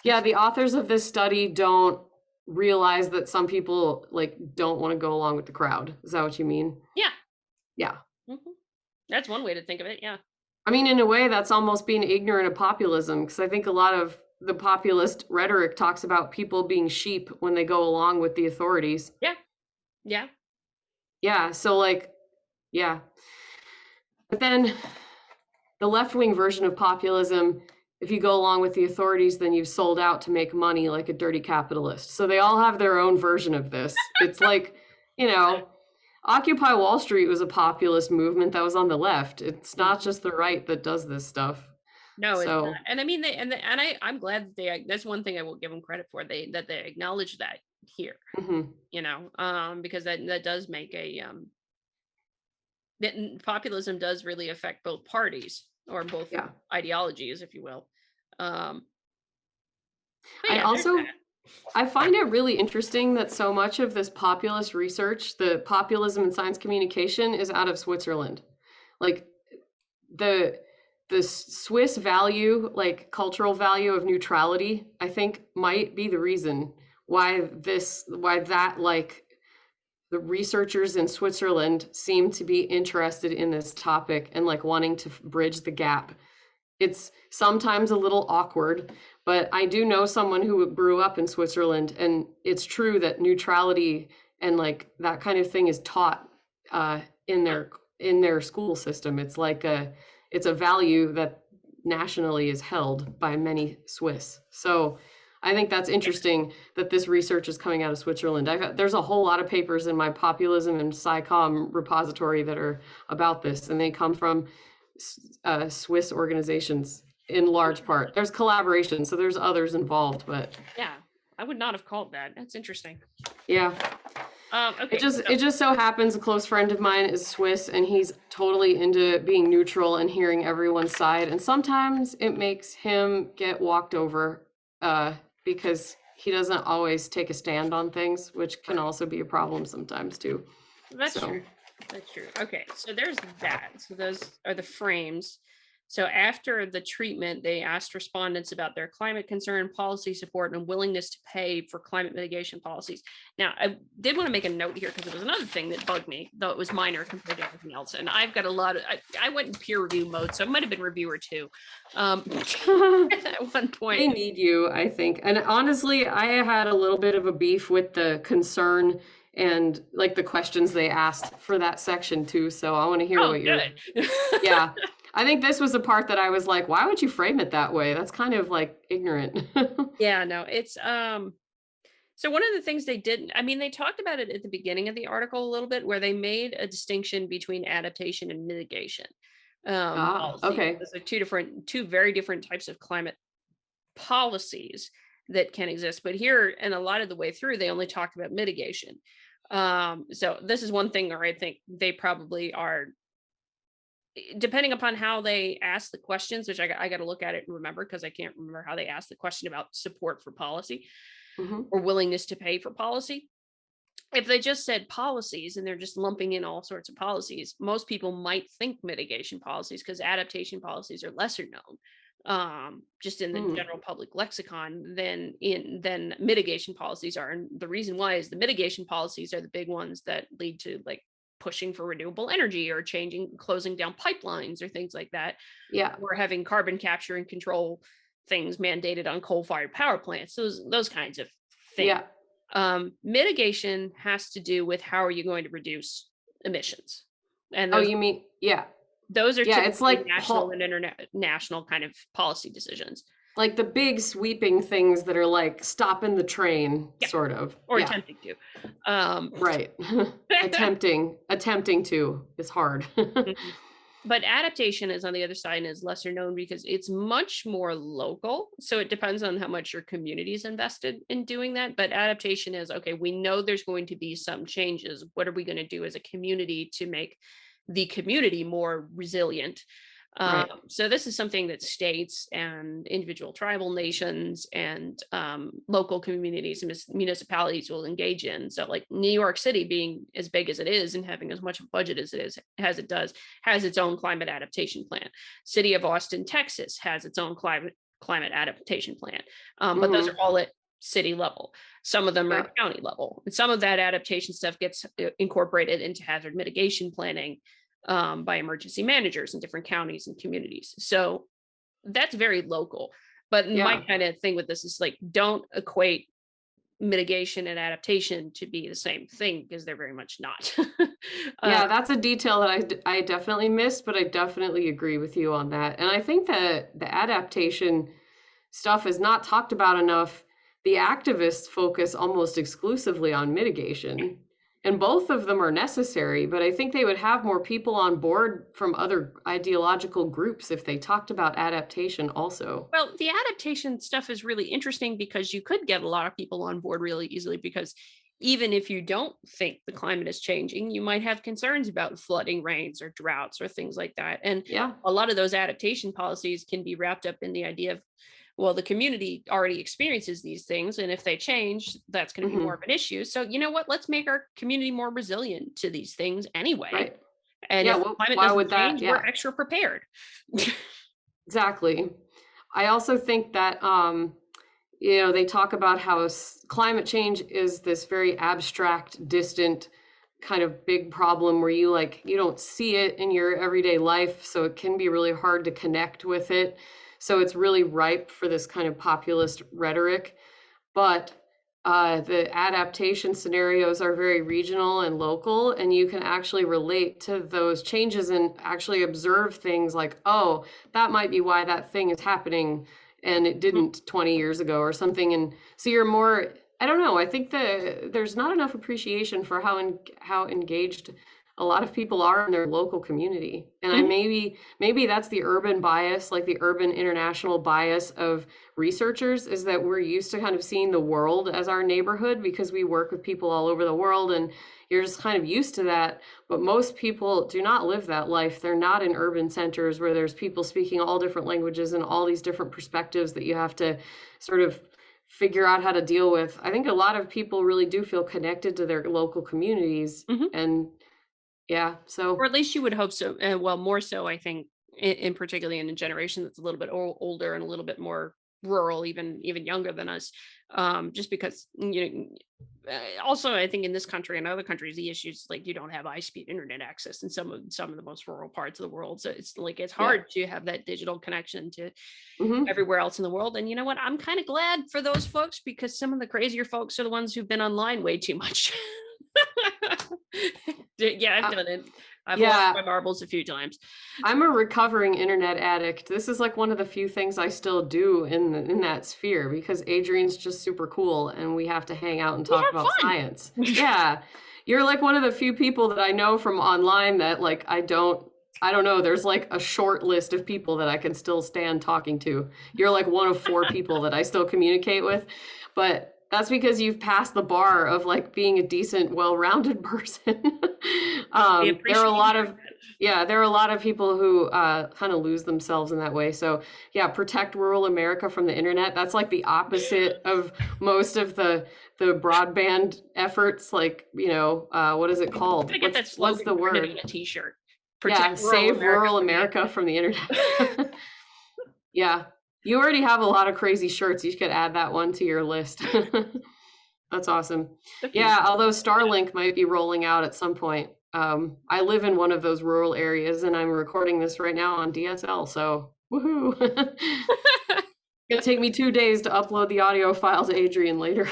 yeah, the authors of this study don't realize that some people like don't want to go along with the crowd. Is that what you mean? Yeah, Yeah. mhm. That's one way to think of it. Yeah, I mean, in a way, that's almost being ignorant of populism, because I think a lot of the populist rhetoric talks about people being sheep when they go along with the authorities. yeah, yeah. Yeah, so like, yeah. But then the left-wing version of populism, if you go along with the authorities, then you've sold out to make money like a dirty capitalist. So they all have their own version of this. It's like, you know, Occupy Wall Street was a populist movement that was on the left. It's not just the right that does this stuff. No, it's not. So, And I mean, I'm glad that that's one thing I will give them credit for. They acknowledge that here, mhm. because that does make populism does really affect both parties or both Yeah. ideologies, if you will. Um, but I yeah, there's also that. I find it really interesting that so much of this populist research, the populism in science communication, is out of Switzerland. Like the Swiss value, like cultural value of neutrality, I think might be the reason why that like the researchers in Switzerland seem to be interested in this topic and like wanting to bridge the gap. It's sometimes a little awkward, but I do know someone who grew up in Switzerland, and it's true that neutrality and like that kind of thing is taught in their school system. It's a value that nationally is held by many Swiss. So I think that's interesting that this research is coming out of Switzerland. There's a whole lot of papers in my populism and SciComm repository that are about this, and they come from Swiss organizations in large part. There's collaboration, so there's others involved, but Yeah, I would not have called that. That's interesting. yeah. Okay. It just so happens a close friend of mine is Swiss, and he's totally into being neutral and hearing everyone's side. And sometimes it makes him get walked over because he doesn't always take a stand on things, which can also be a problem sometimes too. That's true. That's true. Okay, so there's that. So those are the frames. So after the treatment, they asked respondents about their climate concern, policy support, and willingness to pay for climate mitigation policies. Now, I did want to make a note here because it was another thing that bugged me, though it was minor compared to everything else. And I've got a lot of, I went in peer review mode, so it might have been reviewer too. At one point. They need you, I think. And honestly, I had a little bit of a beef with the concern and like the questions they asked for that section too. So I want to hear what you're. Yeah. I think this was the part that I was like, why would you frame it that way? That's kind of like ignorant. Yeah, no, it's so one of the things they didn't, I mean, they talked about it at the beginning of the article a little bit where they made a distinction between adaptation and mitigation. Policy. Okay. Those are two very different types of climate policies that can exist. But here, and a lot of the way through, they only talk about mitigation. So this is one thing where I think they probably are, depending upon how they ask the questions, which I got to look at it and remember because I can't remember how they asked the question about support for policy or willingness to pay for policy. If they just said policies and they're just lumping in all sorts of policies, most people might think mitigation policies because adaptation policies are lesser known, just in the general public lexicon than mitigation policies are. And the reason why is the mitigation policies are the big ones that lead to like pushing for renewable energy or closing down pipelines or things like that. Yeah. Or having carbon capture and control things mandated on coal-fired power plants. Those kinds of things. Yeah. Mitigation has to do with how are you going to reduce emissions. And you mean, yeah. Those are it's like national and international kind of policy decisions. Like the big sweeping things that are like stopping the train, sort of. Or attempting to. Right. attempting to is hard. But adaptation is on the other side and is lesser known because it's much more local. So it depends on how much your community is invested in doing that. But adaptation is, okay, we know there's going to be some changes. What are we going to do as a community to make the community more resilient? Right. So this is something that states and individual tribal nations and local communities and municipalities will engage in. So like New York City being as big as it is and having as much of a budget as it does, has its own climate adaptation plan. City of Austin, Texas has its own climate adaptation plan. But those are all at city level. Some of them are at county level. And some of that adaptation stuff gets incorporated into hazard mitigation planning by emergency managers in different counties and communities. So that's very local. But my kind of thing with this is like, don't equate mitigation and adaptation to be the same thing, because they're very much not. uh, Yeah, that's a detail that I definitely missed, but I definitely agree with you on that. And I think that the adaptation stuff is not talked about enough. The activists focus almost exclusively on mitigation, and both of them are necessary, but I think they would have more people on board from other ideological groups if they talked about adaptation also. Well, the adaptation stuff is really interesting because you could get a lot of people on board really easily, because even if you don't think the climate is changing, you might have concerns about flooding, rains, or droughts, or things like that. And Yeah. a lot of those adaptation policies can be wrapped up in the idea of, well, the community already experiences these things, and if they change, that's going to be more Hmm. of an issue. So, you know what? Let's make our community more resilient to these things anyway. Right. And Yeah. if the Well, climate why doesn't would that? change, we're Yeah, extra prepared. exactly. I also think that, they talk about how climate change is this very abstract, distant kind of big problem where you don't see it in your everyday life, so it can be really hard to connect with it. So it's really ripe for this kind of populist rhetoric. But the adaptation scenarios are very regional and local, and you can actually relate to those changes and actually observe things like, oh, that might be why that thing is happening and it didn't 20 years ago or something. And so you're more, I don't know, I think there's not enough appreciation for how engaged a lot of people are in their local community. And I Mhm. maybe that's the urban bias, like the urban international bias of researchers, is that we're used to kind of seeing the world as our neighborhood because we work with people all over the world, and you're just kind of used to that. But most people do not live that life. They're not in urban centers where there's people speaking all different languages and all these different perspectives that you have to sort of figure out how to deal with. I think a lot of people really do feel connected to their local communities. Mhm. And yeah, Or so at least you would hope so. Well, more so, I think, in particularly in a generation that's a little bit older and a little bit more rural, even younger than us. Just because, also, I think in this country and other countries, the issues like you don't have high speed internet access in some of the most rural parts of the world. So it's like it's yeah. hard to have that digital connection to Hmm. everywhere else in the world. And you know what? I'm kind of glad for those folks, because some of the crazier folks are the ones who've been online way too much. Yeah, I've done it. I've lost Yeah, my marbles a few times. I'm a recovering internet addict. This is like one of the few things I still do in that sphere because Adrian's just super cool and we have to hang out and We talk about have science. fun. Yeah. You're like one of the few people that I know from online that like I don't know, there's like a short list of people that I can still stand talking to. You're like one of four people that I still communicate with, but that's because you've passed the bar of like being a decent, well-rounded person. We There are a appreciate lot hearing of that. yeah, there are a lot of people who kind of lose themselves in that way. So, yeah, protect rural America from the internet. That's like the opposite of most of the broadband efforts. Like, what is it I'm called? gonna get that What's slogan the printed on word? a T-shirt. Yeah, Protect rural save America rural from the America internet. from the internet. Yeah, you already have a lot of crazy shirts. You could add that one to your list. That's awesome. A few. Yeah, although Starlink might be rolling out at some point. I live in one of those rural areas and I'm recording this right now on DSL, so woohoo. It'll take me 2 days to upload the audio file to Adrian later.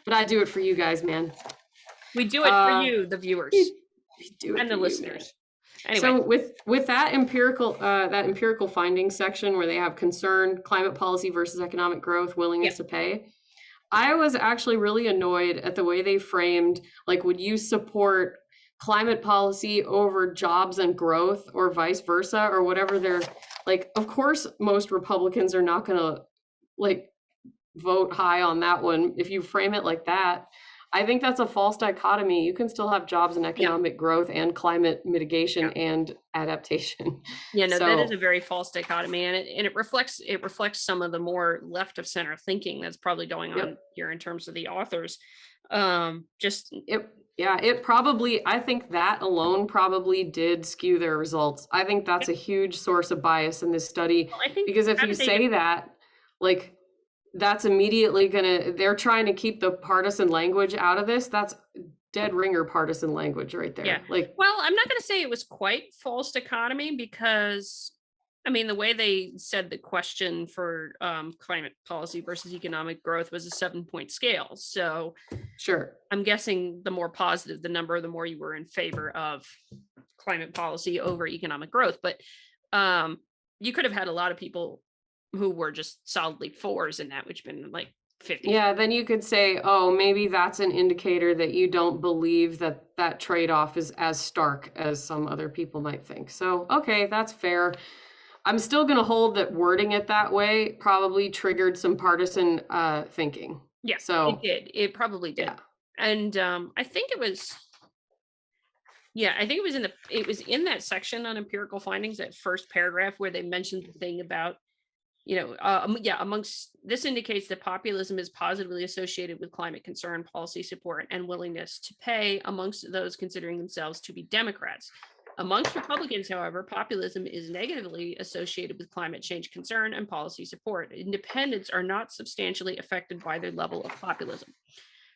But I do it for you guys, man. We do it for Uh, you, the viewers, we do it and for the you, man. listeners. Anyway, So with that empirical findings section where they have concern, climate policy versus economic growth, yeah. willingness to pay, I was actually really annoyed at the way they framed, like, would you support climate policy over jobs and growth or vice versa or whatever they're like, of course, most Republicans are not going to like vote high on that one if you frame it like that. I think that's a false dichotomy. You can still have jobs and Yeah. economic growth and climate mitigation Yeah. and adaptation. Yeah, no, that is a So, very false dichotomy, and it reflects some of the more left of center thinking that's probably going on yep. here in terms of the authors. Just It probably, I think that alone probably did skew their results. I think yeah, that's a huge source of bias in this study well, I think because if how you did they say that, like, that's immediately they're trying to keep the partisan language out of this. That's dead ringer partisan language right yeah. there. Like, Well, I'm not going to say it was quite false dichotomy, because, I I mean, the way they said the question for climate policy versus economic growth was a 7-point scale. So Sure. I'm guessing the more positive the number, the more you were in favor of climate policy over economic growth. But you could have had a lot of people who were just solidly fours in that, which been like 50. Yeah, then you could say, oh, maybe that's an indicator that you don't believe that that trade-off is as stark as some other people might think. So, okay, that's fair. I'm still going to hold that wording it that way probably triggered some partisan thinking. Yeah, So it did. It probably did. yeah. And I think it was, yeah, I think it was in that section on empirical findings, that first paragraph where they mentioned the thing about, amongst this indicates that populism is positively associated with climate concern, policy support, and willingness to pay amongst those considering themselves to be Democrats. Amongst Republicans, however, populism is negatively associated with climate change concern and policy support. Independents are not substantially affected by their level of populism.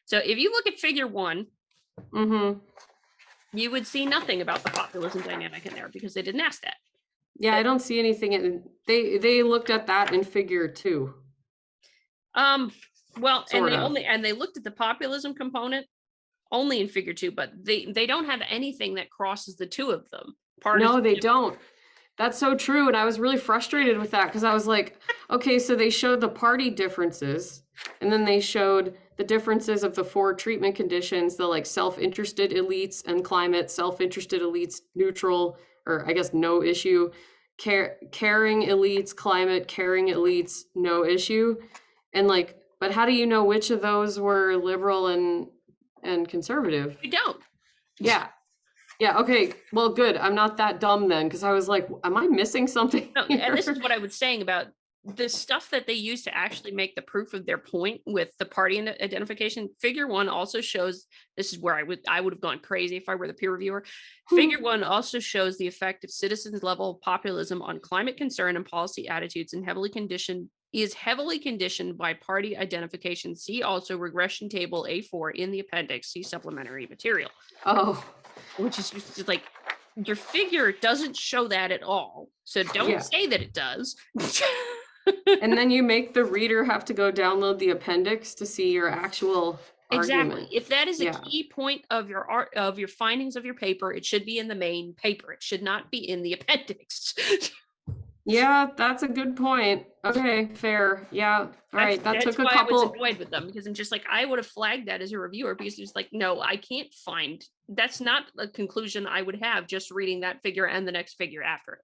So if you look at figure 1, you would see nothing about the populism dynamic in there because they didn't ask that. Yeah, I don't see anything. They looked at that in figure 2. Well, Sort and they looked at the populism component only in figure 2, but they don't have anything that crosses the two of them. No, they don't. That's so true. And I was really frustrated with that because I was like, okay, so they showed the party differences, and then they showed the differences of the 4 treatment conditions, the like self-interested elites and climate, self-interested elites, neutral, or I guess no issue, caring elites, climate, caring elites, no issue. And like, but how do you know which of those were liberal and conservative? You don't. Yeah. Yeah, okay. Well, good. I'm not that dumb then, because I was like, am I missing something? No, and this is what I was saying about the stuff that they use to actually make the proof of their point with the party identification. Figure 1 also shows, this is where I would have gone crazy if I were the peer reviewer. Figure 1 also shows the effect of citizens' level of populism on climate concern and policy attitudes, and is heavily conditioned by party identification. See also regression table A4 in the appendix. See supplementary material. Oh. Which is just like, your figure doesn't show that at all. So don't say that it does. And then you make the reader have to go download the appendix to see your actual argument. If that is a key point of your findings of your paper, it should be in the main paper. It should not be in the appendix. Yeah, that's a good point. Okay, fair. Yeah. All right. That took a couple. I was annoyed with them because I'm just like, I would have flagged that as a reviewer because it's like, no, I can't find. That's not a conclusion I would have just reading that figure and the next figure after it.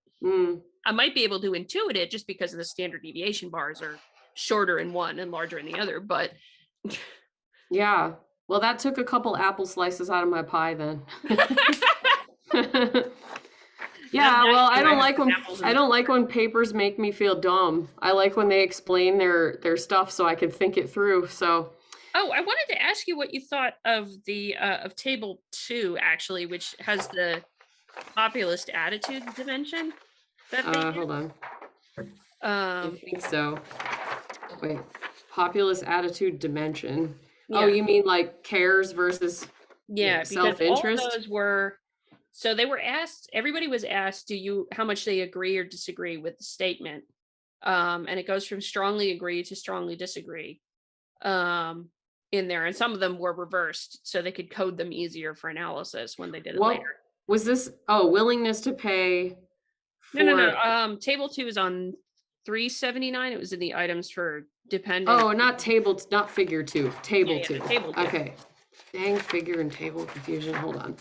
I might be able to intuit it just because of the standard deviation bars are shorter in one and larger in the other. But yeah, well, that took a couple apple slices out of my pie then. Yeah, well, I don't like when papers make me feel dumb. I like when they explain their stuff so I can think it through. So, I wanted to ask you what you thought of the of table 2 actually, which has the populist attitude dimension. Hold on. I think so. Wait, populist attitude dimension. Yeah. Oh, you mean like cares versus self-interest? All those were. So they were asked, everybody was asked, how much they agree or disagree with the statement. And it goes from strongly agree to strongly disagree in there. And some of them were reversed so they could code them easier for analysis when they did it later. Was this, willingness to pay? No. Table 2 is on 379. It was in the items for dependent. Oh, not figure 2, table 2. Table 2. Okay. Dang, figure and table confusion. Hold on.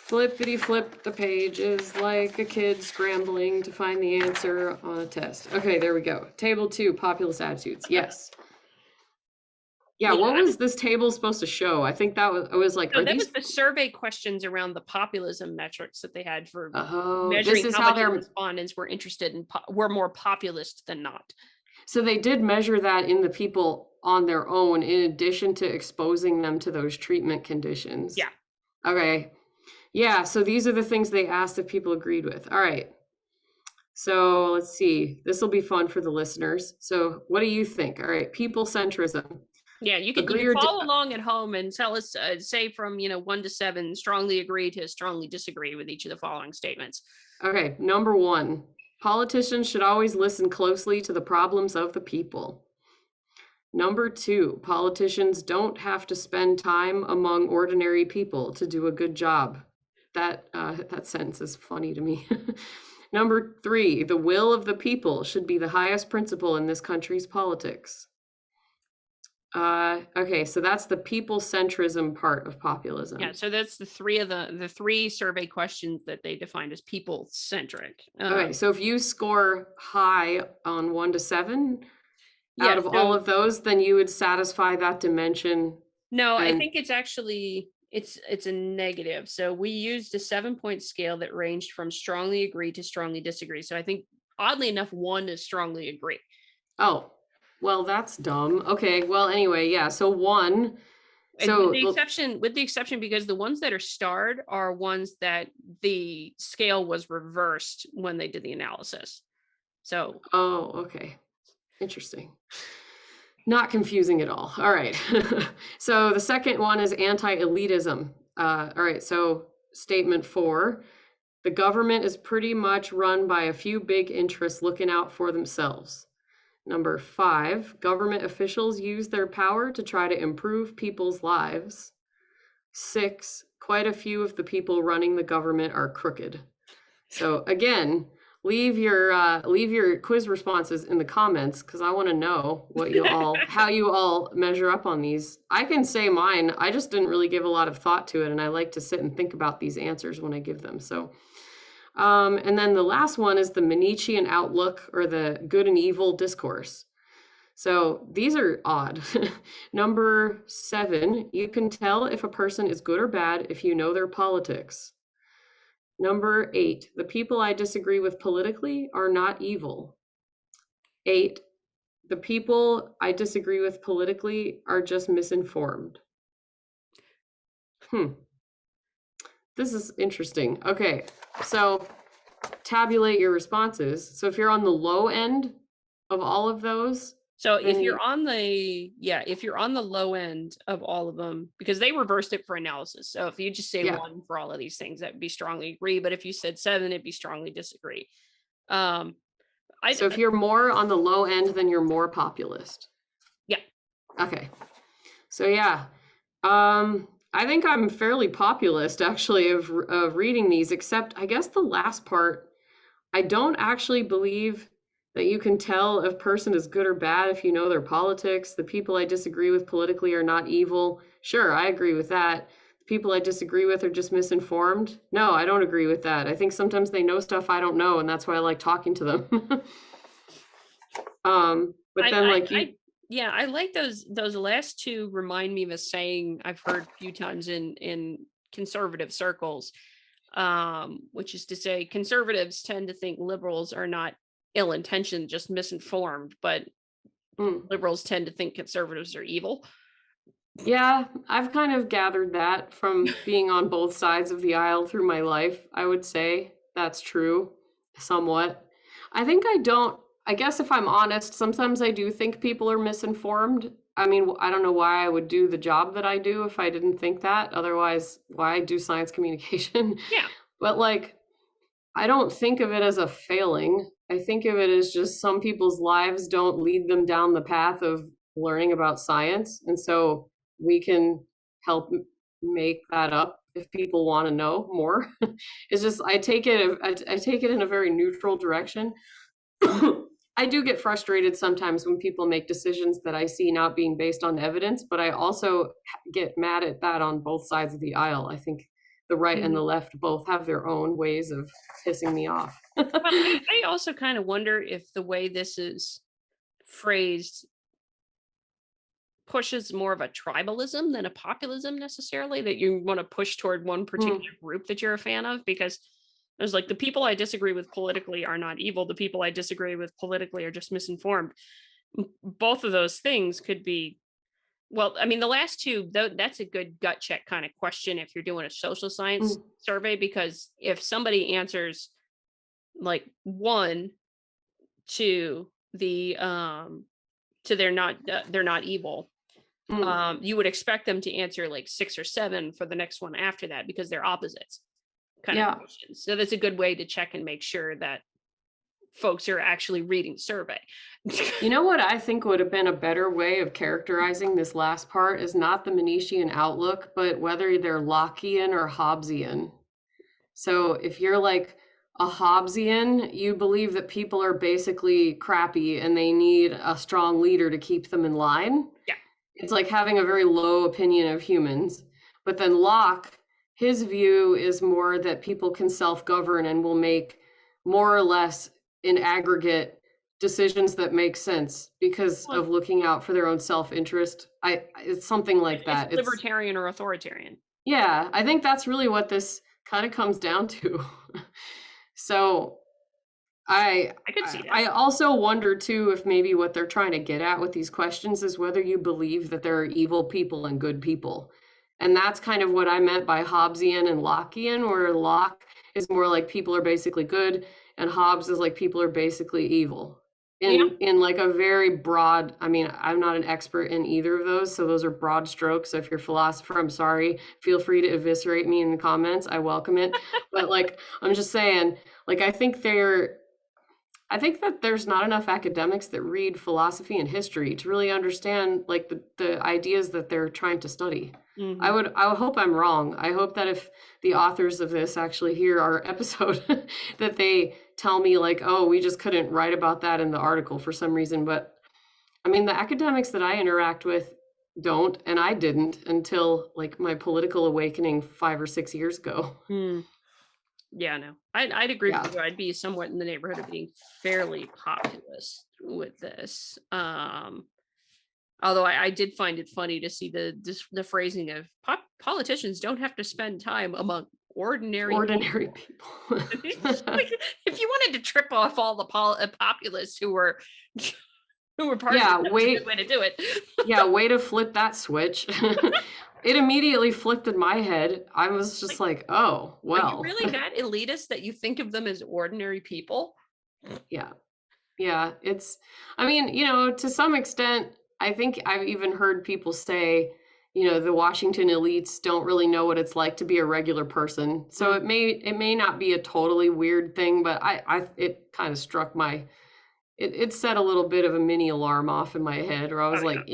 Flippity flip the pages like a kid scrambling to find the answer on a test. Okay, there we go. Table 2, populist attitudes. Yes. Yeah, what was this table supposed to show? I think that was like. That was the survey questions around the populism metrics that they had for measuring how much respondents were interested in were more populist than not. So they did measure that in the people on their own, in addition to exposing them to those treatment conditions. Yeah. Okay. Yeah, so these are the things they asked if people agreed with. All right. So let's see. This will be fun for the listeners. So what do you think? All right, people centrism. Yeah, you can follow along at home and tell us, say from 1 to 7, strongly agree to strongly disagree with each of the following statements. Okay, number 1, Politicians should always listen closely to the problems of the people. Number 2, politicians don't have to spend time among ordinary people to do a good job. That sentence is funny to me. Number 3, the will of the people should be the highest principle in this country's politics. Okay, so that's the people centrism part of populism. Yeah, so that's the three survey questions that they defined as people centric. Okay, so if you score high on 1 to 7 Yeah, out of all of those, then you would satisfy that dimension. no, I and- think it's actually it's a negative. So we used a 7-point scale that ranged from strongly agree to strongly disagree. So I think oddly enough, 1 is strongly agree. Oh, well, that's dumb. Okay, well, anyway, yeah. So 1. And So with the exception because the ones that are starred are ones that the scale was reversed when they did the analysis. So oh, okay, interesting. Not confusing at all. All right. So the second one is anti-elitism. All right. So statement 4, the government is pretty much run by a few big interests looking out for themselves. Number 5, government officials use their power to try to improve people's lives. 6, quite a few of the people running the government are crooked. So again, leave your quiz responses in the comments because I want to know what how you all measure up on these. I can say mine. I just didn't really give a lot of thought to it, and I like to sit and think about these answers when I give them. So, and then the last one is the Manichean outlook or the good and evil discourse. So these are odd. Number 7, you can tell if a person is good or bad if you know their politics. Number 8, the people I disagree with politically are not evil. 8, the people I disagree with politically are just misinformed. This is interesting. Okay, so tabulate your responses. So if you're on the low end of all of those, so if you're on the low end of all of them, because they reversed it for analysis. So if you just say 1 for all of these things, that would be strongly agree. But if you said 7, it'd be strongly disagree. So if you're more on the low end, then you're more populist. Yeah. Okay. So yeah, I think I'm fairly populist actually of reading these, except I guess the last part, I don't actually believe that you can tell if a person is good or bad if you know their politics. The people I disagree with politically are not evil. Sure, I agree with that. The people I disagree with are just misinformed. No, I don't agree with that. I think sometimes they know stuff I don't know, and that's why I like talking to them. But then I like those last 2 remind me of a saying I've heard a few times in conservative circles, which is to say conservatives tend to think liberals are not ill-intentioned, just misinformed, but liberals tend to think conservatives are evil. Yeah, I've kind of gathered that from being on both sides of the aisle through my life. I would say that's true somewhat. I guess if I'm honest, sometimes I do think people are misinformed. I mean, I don't know why I would do the job that I do if I didn't think that. Otherwise, why do science communication? Yeah. But I don't think of it as a failing. I think of it as just some people's lives don't lead them down the path of learning about science. And so we can help make that up if people want to know more. It's just, I take it in a very neutral direction. I do get frustrated sometimes when people make decisions that I see not being based on evidence, but I also get mad at that on both sides of the aisle. I think the right and the left both have their own ways of pissing me off. Well, I also kind of wonder if the way this is phrased pushes more of a tribalism than a populism necessarily, that you want to push toward one particular group that you're a fan of, because there's like the people I disagree with politically are not evil. The people I disagree with politically are just misinformed. Both of those things could be, well, I mean, the last 2, that's a good gut check kind of question if you're doing a social science survey, because if somebody answers like 1 to the to they're not evil, you would expect them to answer like 6 or 7 for the next one after that, because they're opposites kind of questions. So that's a good way to check and make sure that folks who are actually reading the survey. You know what I think would have been a better way of characterizing this last part is not the Manichean outlook, but whether they're Lockean or Hobbesian. So if you're like a Hobbesian, you believe that people are basically crappy and they need a strong leader to keep them in line. Yeah. It's like having a very low opinion of humans. But then Locke, his view is more that people can self-govern and will make more or less in aggregate decisions that make sense because of looking out for their own self-interest. It's something like that. It's libertarian or authoritarian. Yeah, I think that's really what this kind of comes down to. So I could see that. I also wonder too if maybe what they're trying to get at with these questions is whether you believe that there are evil people and good people. And that's kind of what I meant by Hobbesian and Lockean, where Locke is more like people are basically good and Hobbes is like people are basically evil. In like a very broad, I mean, I'm not an expert in either of those, so those are broad strokes. So if you're a philosopher, I'm sorry, feel free to eviscerate me in the comments. I welcome it. But like, I'm just saying, like, I think that there's not enough academics that read philosophy and history to really understand like the ideas that they're trying to study. Mm-hmm. I hope I'm wrong. I hope that if the authors of this actually hear our episode, that they tell me like, oh, we just couldn't write about that in the article for some reason. But I mean, the academics that I interact with don't, and I didn't until like my political awakening 5 or 6 years ago. Yeah, no, I'd agree with you. I'd be somewhat in the neighborhood of being fairly populist with this. Although I did find it funny to see the phrasing of politicians don't have to spend time among ordinary people. Like, if you wanted to trip off all the populists who were part of it, that was a good way to do it. Yeah, way to flip that switch. It immediately flipped in my head. I was just like, oh, well. Are you really that elitist that you think of them as ordinary people? Yeah. Yeah, I mean, you know, to some extent, I think I've even heard people say, you know, the Washington elites don't really know what it's like to be a regular person. So it may not be a totally weird thing, but it kind of struck it set a little bit of a mini alarm off in my head, where I was like,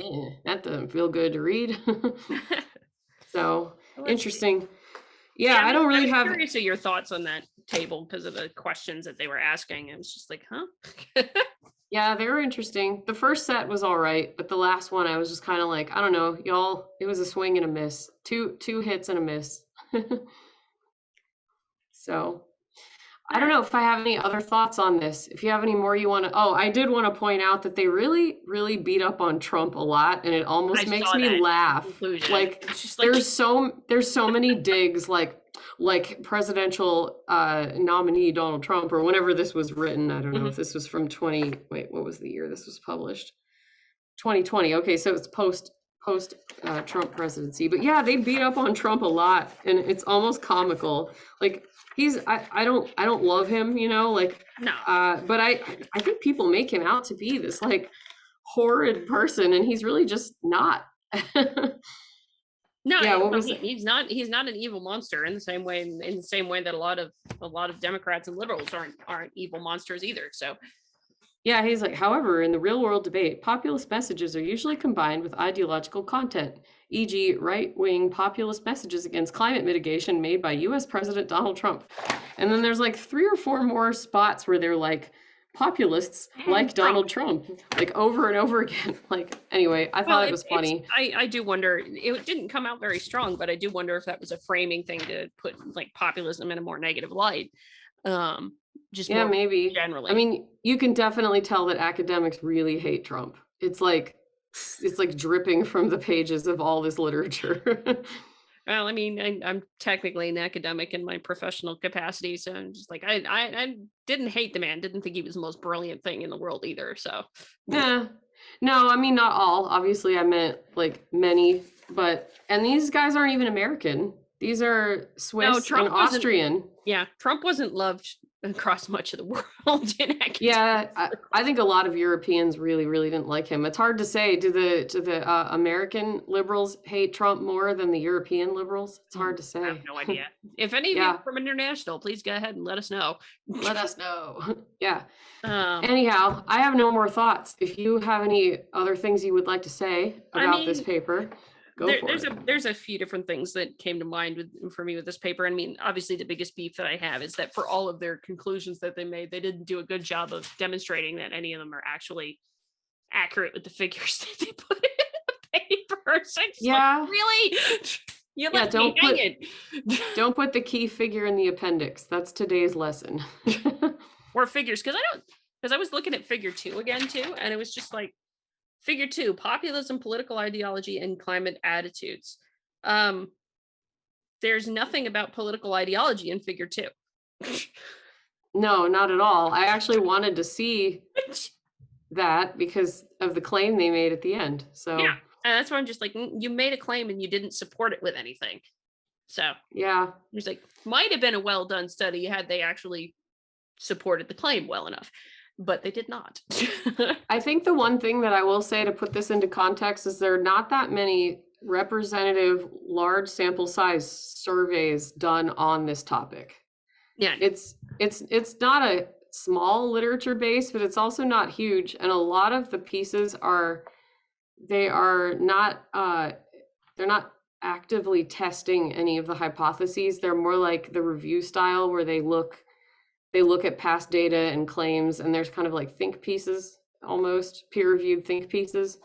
that doesn't feel good to read. So interesting. Yeah, I don't really have. I'm curious of your thoughts on that table because of the questions that they were asking. It was just like, huh? Yeah, they were interesting. The first set was all right, but the last one I was just kind of like, I don't know, y'all. It was a swing and a miss. Two hits and a miss. So I don't know if I have any other thoughts on this. If you have any more you want to, I did want to point out that they really, really beat up on Trump a lot, and it almost makes me laugh. Like there's so many digs like presidential nominee Donald Trump, or whenever this was written. I don't know if this was from what was the year this was published? 2020. Okay, so it's post Trump presidency. But yeah, they beat up on Trump a lot, and it's almost comical. Like I don't love him, you know, like no. But I think people make him out to be this like horrid person, and he's really just not. No, yeah, he's not an evil monster in the same way that a lot of Democrats and liberals aren't evil monsters either. So yeah, he's like, however, in the real world debate, populist messages are usually combined with ideological content, e.g., right-wing populist messages against climate mitigation made by US President Donald Trump. And then there's like 3 or 4 more spots where they're like, populists like Donald Trump, like over and over again. Like, anyway, I thought it was funny. I do wonder, it didn't come out very strong, but I do wonder if that was a framing thing to put like populism in a more negative light. Maybe generally. I mean, you can definitely tell that academics really hate Trump. It's like dripping from the pages of all this literature. Well, I mean, I'm technically an academic in my professional capacity, so I'm just like, I didn't hate the man, didn't think he was the most brilliant thing in the world either. So yeah, no, I mean, not all. Obviously, I meant like many, and these guys aren't even American. These are Swiss and Austrian. Yeah, Trump wasn't loved across much of the world in academia. Yeah, I think a lot of Europeans really, really didn't like him. It's hard to say. Do the American liberals hate Trump more than the European liberals? It's hard to I have say. no idea. If any of you Yeah, are from international, please go ahead and let us know. let us know. Yeah. Um, Anyhow, I have no more thoughts. If you have any other things you would like to say I about this mean, paper, go for it. there's a few different things that came to mind for me with this paper. I mean, obviously the biggest beef that I have is that for all of their conclusions that they made, they didn't do a good job of demonstrating that any of them are actually accurate with the figures that they put in the paper. So I'm just Yeah. like, really? You Yeah, left me hanging. Don't put the key figure in the appendix. That's today's lesson. Or figures, because I was looking at figure 2 again too, and it was just like figure 2, populism, political ideology, and climate attitudes. There's nothing about political ideology in figure 2. No, not at all. I actually wanted to see that because of the claim they made at the end. So Yeah, and that's why I'm just like, you made a claim and you didn't support it with anything. So yeah, it's like, might have been a well done study had they actually supported the claim well enough, but they did not. I think the one thing that I will say to put this into context is there are not that many representative large sample size surveys done on this topic. Yeah, It's not a small literature base, but it's also not huge, and a lot of the pieces are not they're not actively testing any of the hypotheses. They're more like the review style where they look at past data and claims, and there's kind of like think pieces, almost peer-reviewed think pieces,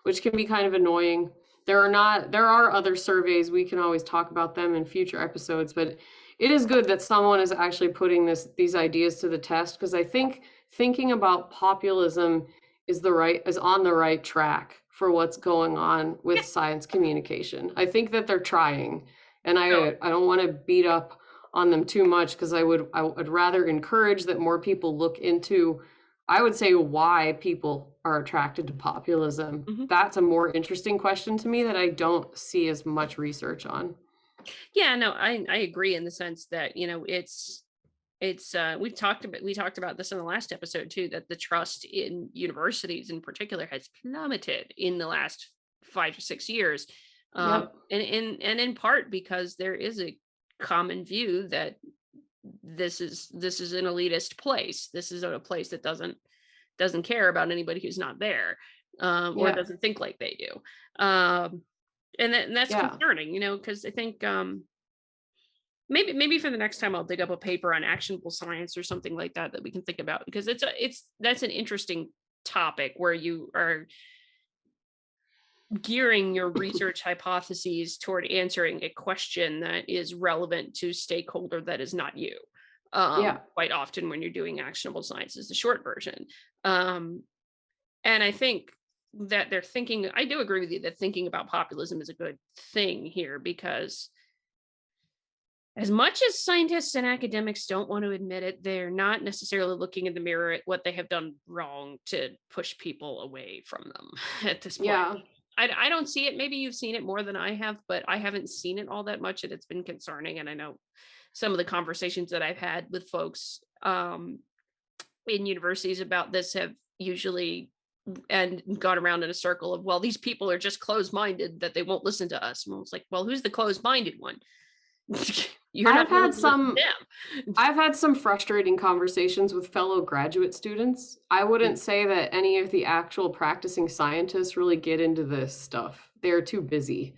which can be kind of annoying. There are other surveys. We can always talk about them in future episodes, but it is good that someone is actually putting these ideas to the test, because I think thinking about populism is on the right track for what's going on with science communication. I think that they're trying, and I don't want to beat up on them too much, because I would rather encourage that more people look into, I would say, why people are attracted to populism. Mm-hmm. That's a more interesting question to me that I don't see as much research on. Yeah, no, I agree in the sense that, it's we talked about this in the last episode too, that the trust in universities in particular has plummeted in the last 5 or 6 years. Yep. And in part because there is a common view that this is an elitist place. This is a place that doesn't care about anybody who's not there, or doesn't think like they do. And that's concerning, because I think maybe for the next time I'll dig up a paper on actionable science or something like that we can think about, because that's an interesting topic where you are gearing your research hypotheses toward answering a question that is relevant to stakeholder that is not you. Quite often when you're doing actionable science is the short version. And I think that I do agree with you that thinking about populism is a good thing here, because as much as scientists and academics don't want to admit it, they're not necessarily looking in the mirror at what they have done wrong to push people away from them at this point. Yeah. I don't see it. Maybe you've seen it more than I have, but I haven't seen it all that much, and it's been concerning. And I know some of the conversations that I've had with folks in universities about this have usually gone around in a circle of, well, these people are just closed-minded, that they won't listen to us. And I was like, well, who's the closed-minded one? I've had some frustrating conversations with fellow graduate students. I wouldn't say that any of the actual practicing scientists really get into this stuff. They're too busy.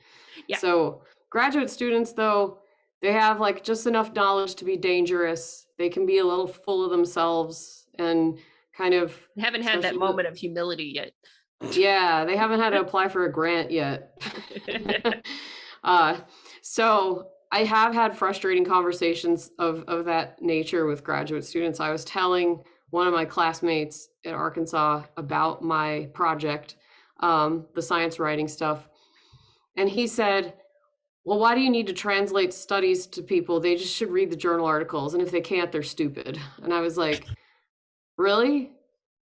Yeah. So graduate students, though, they have like just enough knowledge to be dangerous. They can be a little full of themselves and kind of haven't had that moment of humility yet. Yeah, they haven't had to apply for a grant yet. So I have had frustrating conversations of that nature with graduate students. I was telling one of my classmates at Arkansas about my project, the science writing stuff. And he said, well, why do you need to translate studies to people? They just should read the journal articles. And if they can't, they're stupid. And I was like, really?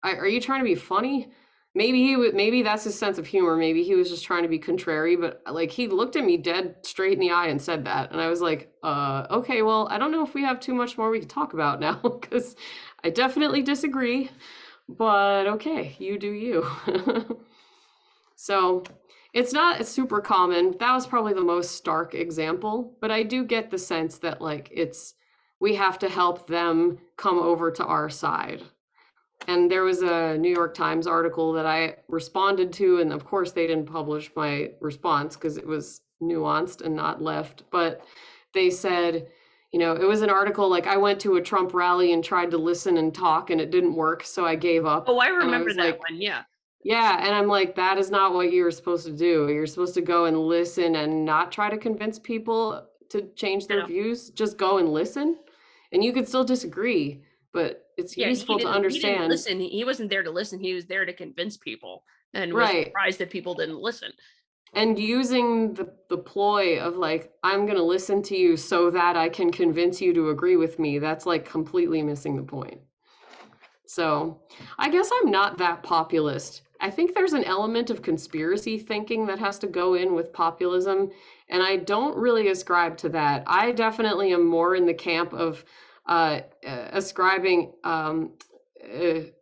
Are you trying to be funny? maybe that's his sense of humor. Maybe he was just trying to be contrary, but like he looked at me dead straight in the eye and said that. And I was like, okay, well, I don't know if we have too much more we can talk about now because I definitely disagree. But okay, you do you. So it's not super common. That was probably the most stark example, but I do get the sense that like we have to help them come over to our side. And there was a New York Times article that I responded to, and of course they didn't publish my response because it was nuanced and not left. But they said, it was an article like I went to a Trump rally and tried to listen and talk and it didn't work, so I gave up. Oh, I And remember was that like, one. Yeah. yeah, and I'm like, that is not what you're supposed to do. You're supposed to go and listen and not try to convince people to change their views. Just go and listen. And you could still disagree, but it's Yeah, useful to he didn't understand. listen. He wasn't there to listen. He was there to convince people and was Right. surprised that people didn't listen. And using the ploy of like, I'm going to listen to you so that I can convince you to agree with me, that's like completely missing the point. So I guess I'm not that populist. I think there's an element of conspiracy thinking that has to go in with populism, and I don't really ascribe to that. I definitely am more in the camp of ascribing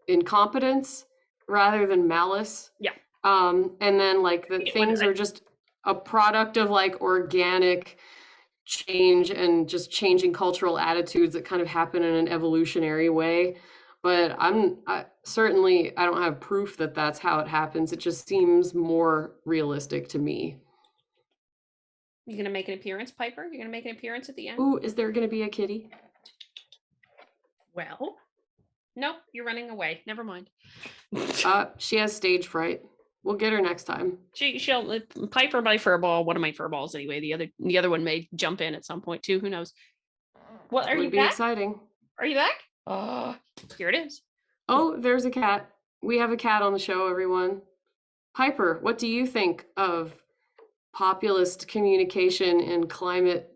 incompetence rather than malice. Yeah. And then like the things are just a product of like organic change and just changing cultural attitudes that kind of happen in an evolutionary way. But certainly I don't have proof that that's how it happens. It just seems more realistic to me. You gonna make an appearance, Piper? You're gonna make an appearance at the end? Ooh, is there gonna be a kitty? Well, nope, you're running away. Never mind. She has stage fright. We'll get her next time. She'll Piper by furball. One of my furballs anyway. The other one may jump in at some point too. Who knows? What are you back? Would be exciting. Are you back? Oh, here it is. Oh, there's a cat. We have a cat on the show, everyone. Piper, what do you think of populist communication and climate,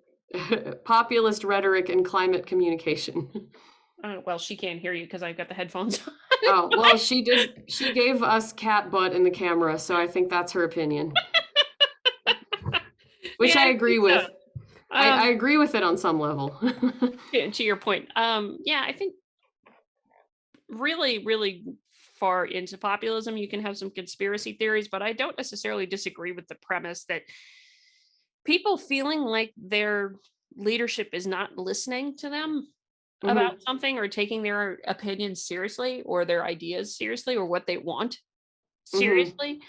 populist rhetoric and climate communication? Well, she can't hear you because I've got the headphones on. Oh, well, she did. She gave us cat butt in the camera, so I think that's her opinion. Which I agree with. I agree with it on some level. To your point. Yeah, I think really, really far into populism, you can have some conspiracy theories, but I don't necessarily disagree with the premise that people feeling like their leadership is not listening to them about something or taking their opinions seriously or their ideas seriously or what they want seriously,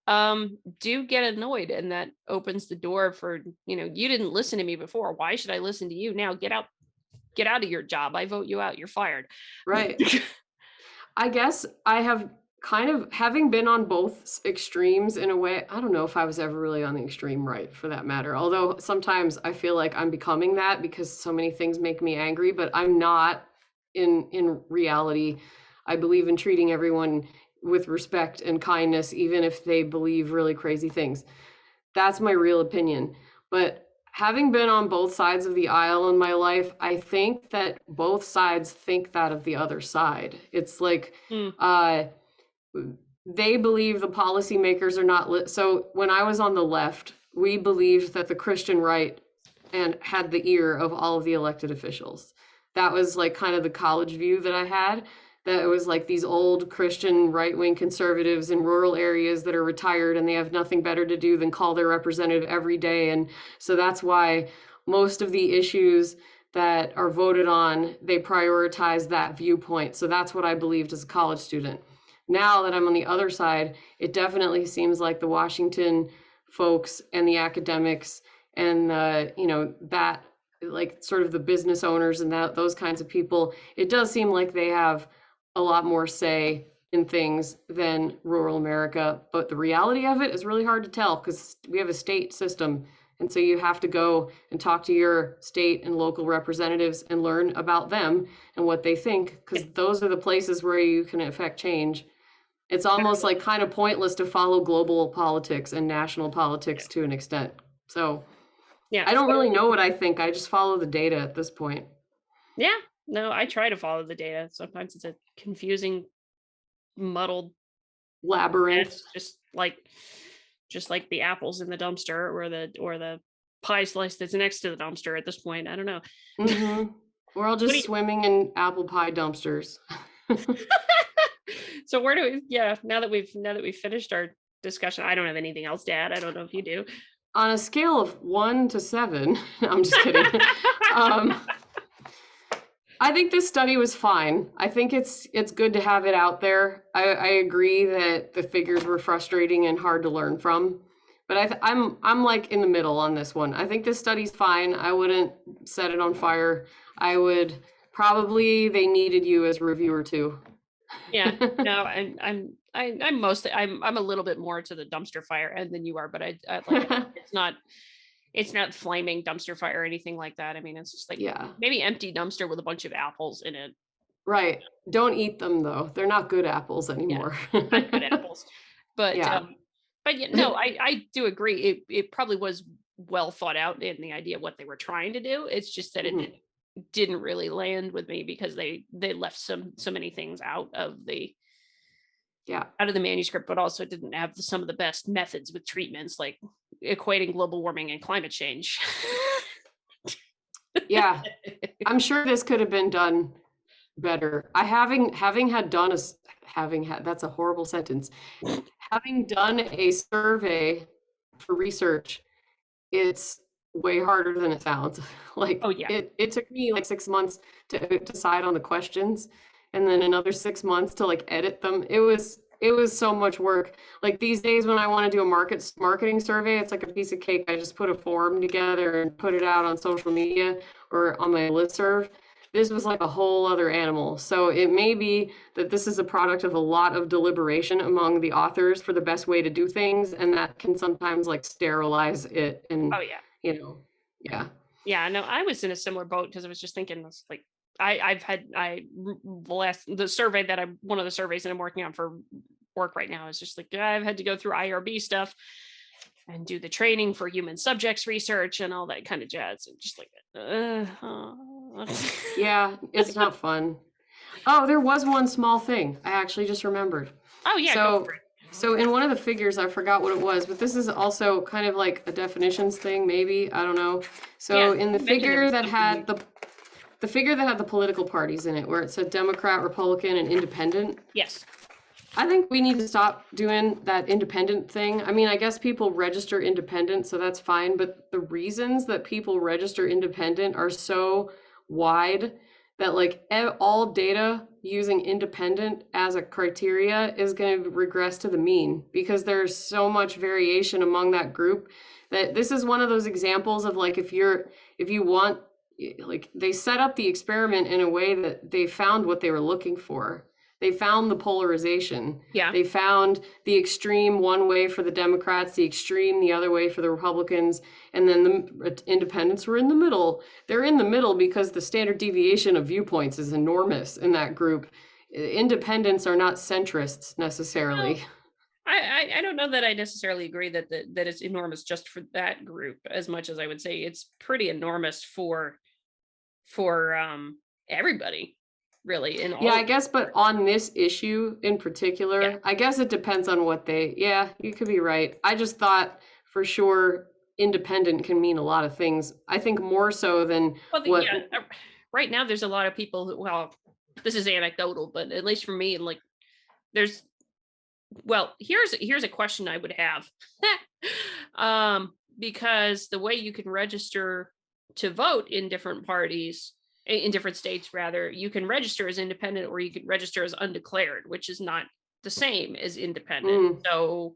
do get annoyed, and that opens the door for, you didn't listen to me before. Why should I listen to you now? Get out of your job. I vote you out. You're fired. Right. I guess I have kind of, having been on both extremes in a way, I don't know if I was ever really on the extreme right for that matter. Although sometimes I feel like I'm becoming that because so many things make me angry, but I'm not in reality. I believe in treating everyone with respect and kindness, even if they believe really crazy things. That's my real opinion. But having been on both sides of the aisle in my life, I think that both sides think that of the other side. It's like they believe the policymakers are not so when I was on the left, we believed that the Christian right and had the ear of all of the elected officials. That was like kind of the college view that I had, that it was like these old Christian right-wing conservatives in rural areas that are retired and they have nothing better to do than call their representative every day. And so that's why most of the issues that are voted on, they prioritize that viewpoint. So that's what I believed as a college student. Now that I'm on the other side, it definitely seems like the Washington folks and the academics and that like sort of the business owners and those kinds of people, it does seem like they have a lot more say in things than rural America. But the reality of it is really hard to tell because we have a state system. And so you have to go and talk to your state and local representatives and learn about them and what they think, because those are the places where you can affect change. It's almost like kind of pointless to follow global politics and national politics to an extent. So I don't really know what I think. I just follow the data at this point. Yeah, no, I try to follow the data. Sometimes it's a confusing, muddled labyrinth. It's just like the apples in the dumpster or the pie slice that's next to the dumpster at this point. I don't know. Mm-hmm. We're all What do just swimming in apple pie dumpsters. so where do we, yeah, now that we've finished our discussion, I don't have anything else to add. I don't know if you do. On a scale of 1 to 7, I'm just kidding. I think this study was fine. I think it's good to have it out there. I agree that the figures were frustrating and hard to learn from, but I'm like in the middle on this one. I think this study's fine. I wouldn't set it on fire. I would probably, they needed you as reviewer too. Yeah, no, I'm mostly I'm a little bit more to the dumpster fire end than you are, but I like it's not flaming dumpster fire or anything like that. I mean, it's just like Yeah, maybe empty dumpster with a bunch of apples in it. right. Don't eat them though. They're not good apples Yeah, anymore. not good apples. But Yeah. but yeah, no, I do agree. It probably was well thought out in the idea of what they were trying to do. It's just that Mhm. it didn't really land with me because they left so many things Yeah. out of the manuscript, but also didn't have some of the best methods with treatments like equating global warming and climate change. Yeah. I'm sure this could have been done better. I having had done a having had that's a horrible sentence. Having done a survey for research, it's way harder than it sounds. Like Oh yeah. it took me like 6 months to decide on the questions, and then another 6 months to like edit them. It was so much work. Like these days when I want to do a marketing survey, it's like a piece of cake. I just put a form together and put it out on social media or on my listserv. This was like a whole other animal. So it may be that this is a product of a lot of deliberation among the authors for the best way to do things, and that can sometimes like sterilize it and, Oh yeah. yeah. Yeah, no, I was in a similar boat because I was just thinking this like I've had the survey that I'm one of the surveys that I'm working on for work right now is just like I've had to go through IRB stuff and do the training for human subjects research and all that kind of jazz. And just like Yeah, it's not fun. Oh, there was one small thing. I actually just remembered. oh yeah, go So, for it. so in one of the figures, I forgot what it was, but this is also kind of like a definitions thing, maybe. I don't know. Yeah, So in the you mentioned there figure was that something had the figure that had the political parties in it, where it said Democrat, Republican, and Independent, yes. I think we need to stop doing that independent thing. I mean, I guess people register independent, so that's fine, but the reasons that people register independent are so wide that like all data using independent as a criteria is going to regress to the mean because there's so much variation among that group that this is one of those examples of like if you want, like they set up the experiment in a way that they found what they were looking for. They found the polarization. Yeah. They found the extreme one way for the Democrats, the extreme the other way for the Republicans, and then the independents were in the middle. They're in the middle because the standard deviation of viewpoints is enormous in that group. Independents are not centrists Well, necessarily. I don't know that I necessarily agree that it's enormous just for that group as much as I would say it's pretty enormous for everybody really in Yeah, all. I guess, but on this issue in Yeah. particular, I guess it depends on what yeah, you could be right. I just thought for sure independent can mean a lot of things. I think more so than Well, what, right now there's a lot of people who, well, this is anecdotal, but at least for me, like there's, well, here's a question I would have. Because the way you can register to vote in different parties, in different states rather, you can register as independent or you can register as undeclared, which is not the same as independent. So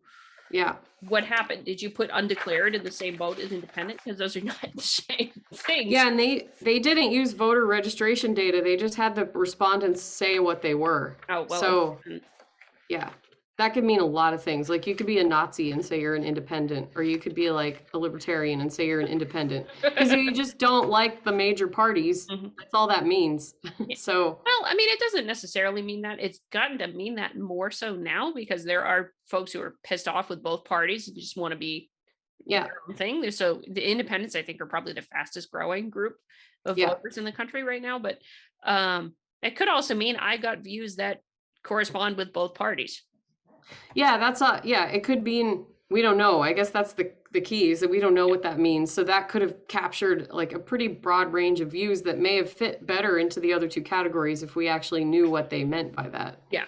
yeah. what happened? Did you put undeclared in the same boat as independent? Because those are not the same things. Yeah, and they didn't use voter registration data. They just had the respondents say what they were. Oh well. So, yeah. That could mean a lot of things. Like you could be a Nazi and say you're an independent, or you could be like a libertarian and say you're an independent. Because you just don't like the major parties. Mhm. That's all that means. Yeah. So, Well, I mean, it doesn't necessarily mean that. It's gotten to mean that more so now because there are folks who are pissed off with both parties and just want to be yeah. their own thing. So the independents, I think, are probably the fastest growing group of Yeah. voters in the country right now. But it could also mean I got views that correspond with both parties. Yeah, it could mean, we don't know. I guess that's the key, is that we don't know what that means. So that could have captured like a pretty broad range of views that may have fit better into the other two categories if we actually knew what they meant by that. Yeah.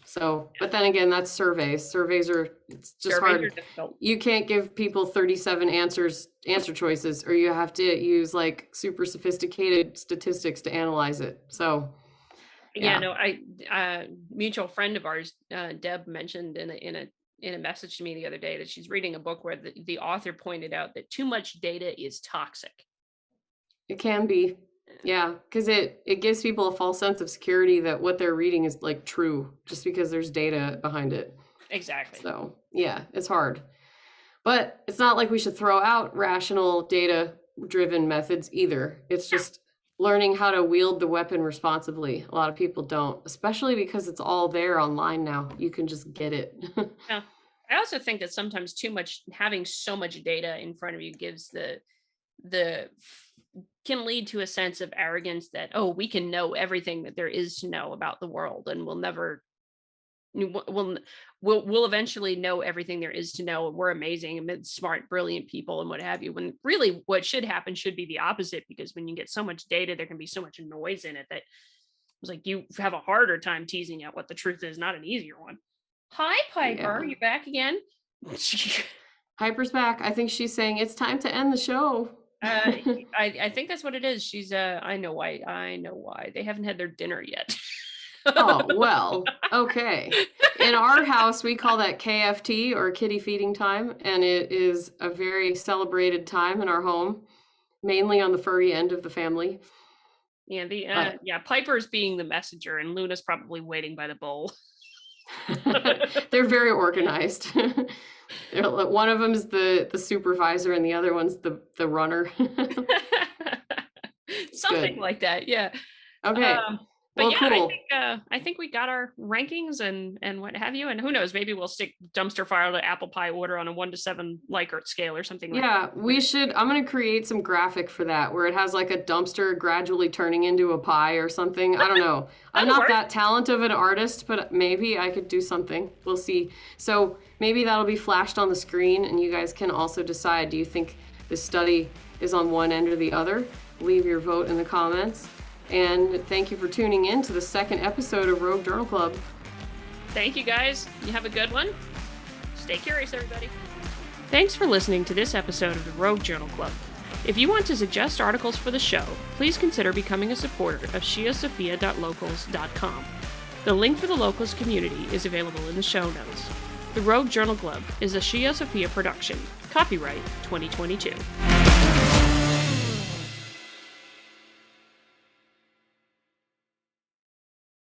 So, but then again, that's surveys. Surveys are, it's just hard. You can't give people 37 answer choices, or you have to use like super sophisticated statistics to analyze it. So, yeah, no, mutual friend of ours, Deb, mentioned in a message to me the other day that she's reading a book where the author pointed out that too much data is toxic. It can be. Yeah, because it gives people a false sense of security that what they're reading is like true just because there's data behind it. Exactly. So yeah, it's hard. But it's not like we should throw out rational data driven methods either. It's just learning how to wield the weapon responsibly. A lot of people don't, especially because it's all there online now. You can just get it. Yeah. I also think that sometimes having so much data in front of you gives can lead to a sense of arrogance that, oh, we can know everything that there is to know about the world, and we'll eventually know everything there is to know. We're amazing and smart, brilliant people and what have you. When really what should happen should be the opposite, because when you get so much data, there can be so much noise in it that it's like you have a harder time teasing out what the truth is, not an easier one. Hi, Piper. Yeah. You back again? Piper's back. I think she's saying it's time to end the show. I think that's what it is. She's I know why. They haven't had their dinner yet. Oh, well, okay. In our house, we call that KFT, or kitty feeding time, and it is a very celebrated time in our home, mainly on the furry end of the family. Yeah, Piper's being the messenger, and Luna's probably waiting by the bowl. They're very organized. One of them is the supervisor, and the other one's the runner. Something like that, yeah. Okay. But well, yeah, cool. I think we got our rankings and what have you, and who knows, maybe we'll stick dumpster fire to apple pie order on a 1 to 7 Likert scale or something. Yeah, like that. We should. I'm going to create some graphic for that where it has like a dumpster gradually turning into a pie or something. I don't know. I'm not that talented of an artist, but maybe I could do something. We'll see. So maybe that'll be flashed on the screen, and you guys can also decide, do you think this study is on one end or the other? Leave your vote in the comments. And thank you for tuning in to the second episode of Rogue Journal Club. Thank you, guys. You have a good one. Stay curious, everybody. Thanks for listening to this episode of the Rogue Journal Club. If you want to suggest articles for the show, please consider becoming a supporter of ScioSophia.locals.com. The link for the Locals community is available in the show notes. The Rogue Journal Club is a ScioSophia production. Copyright 2022.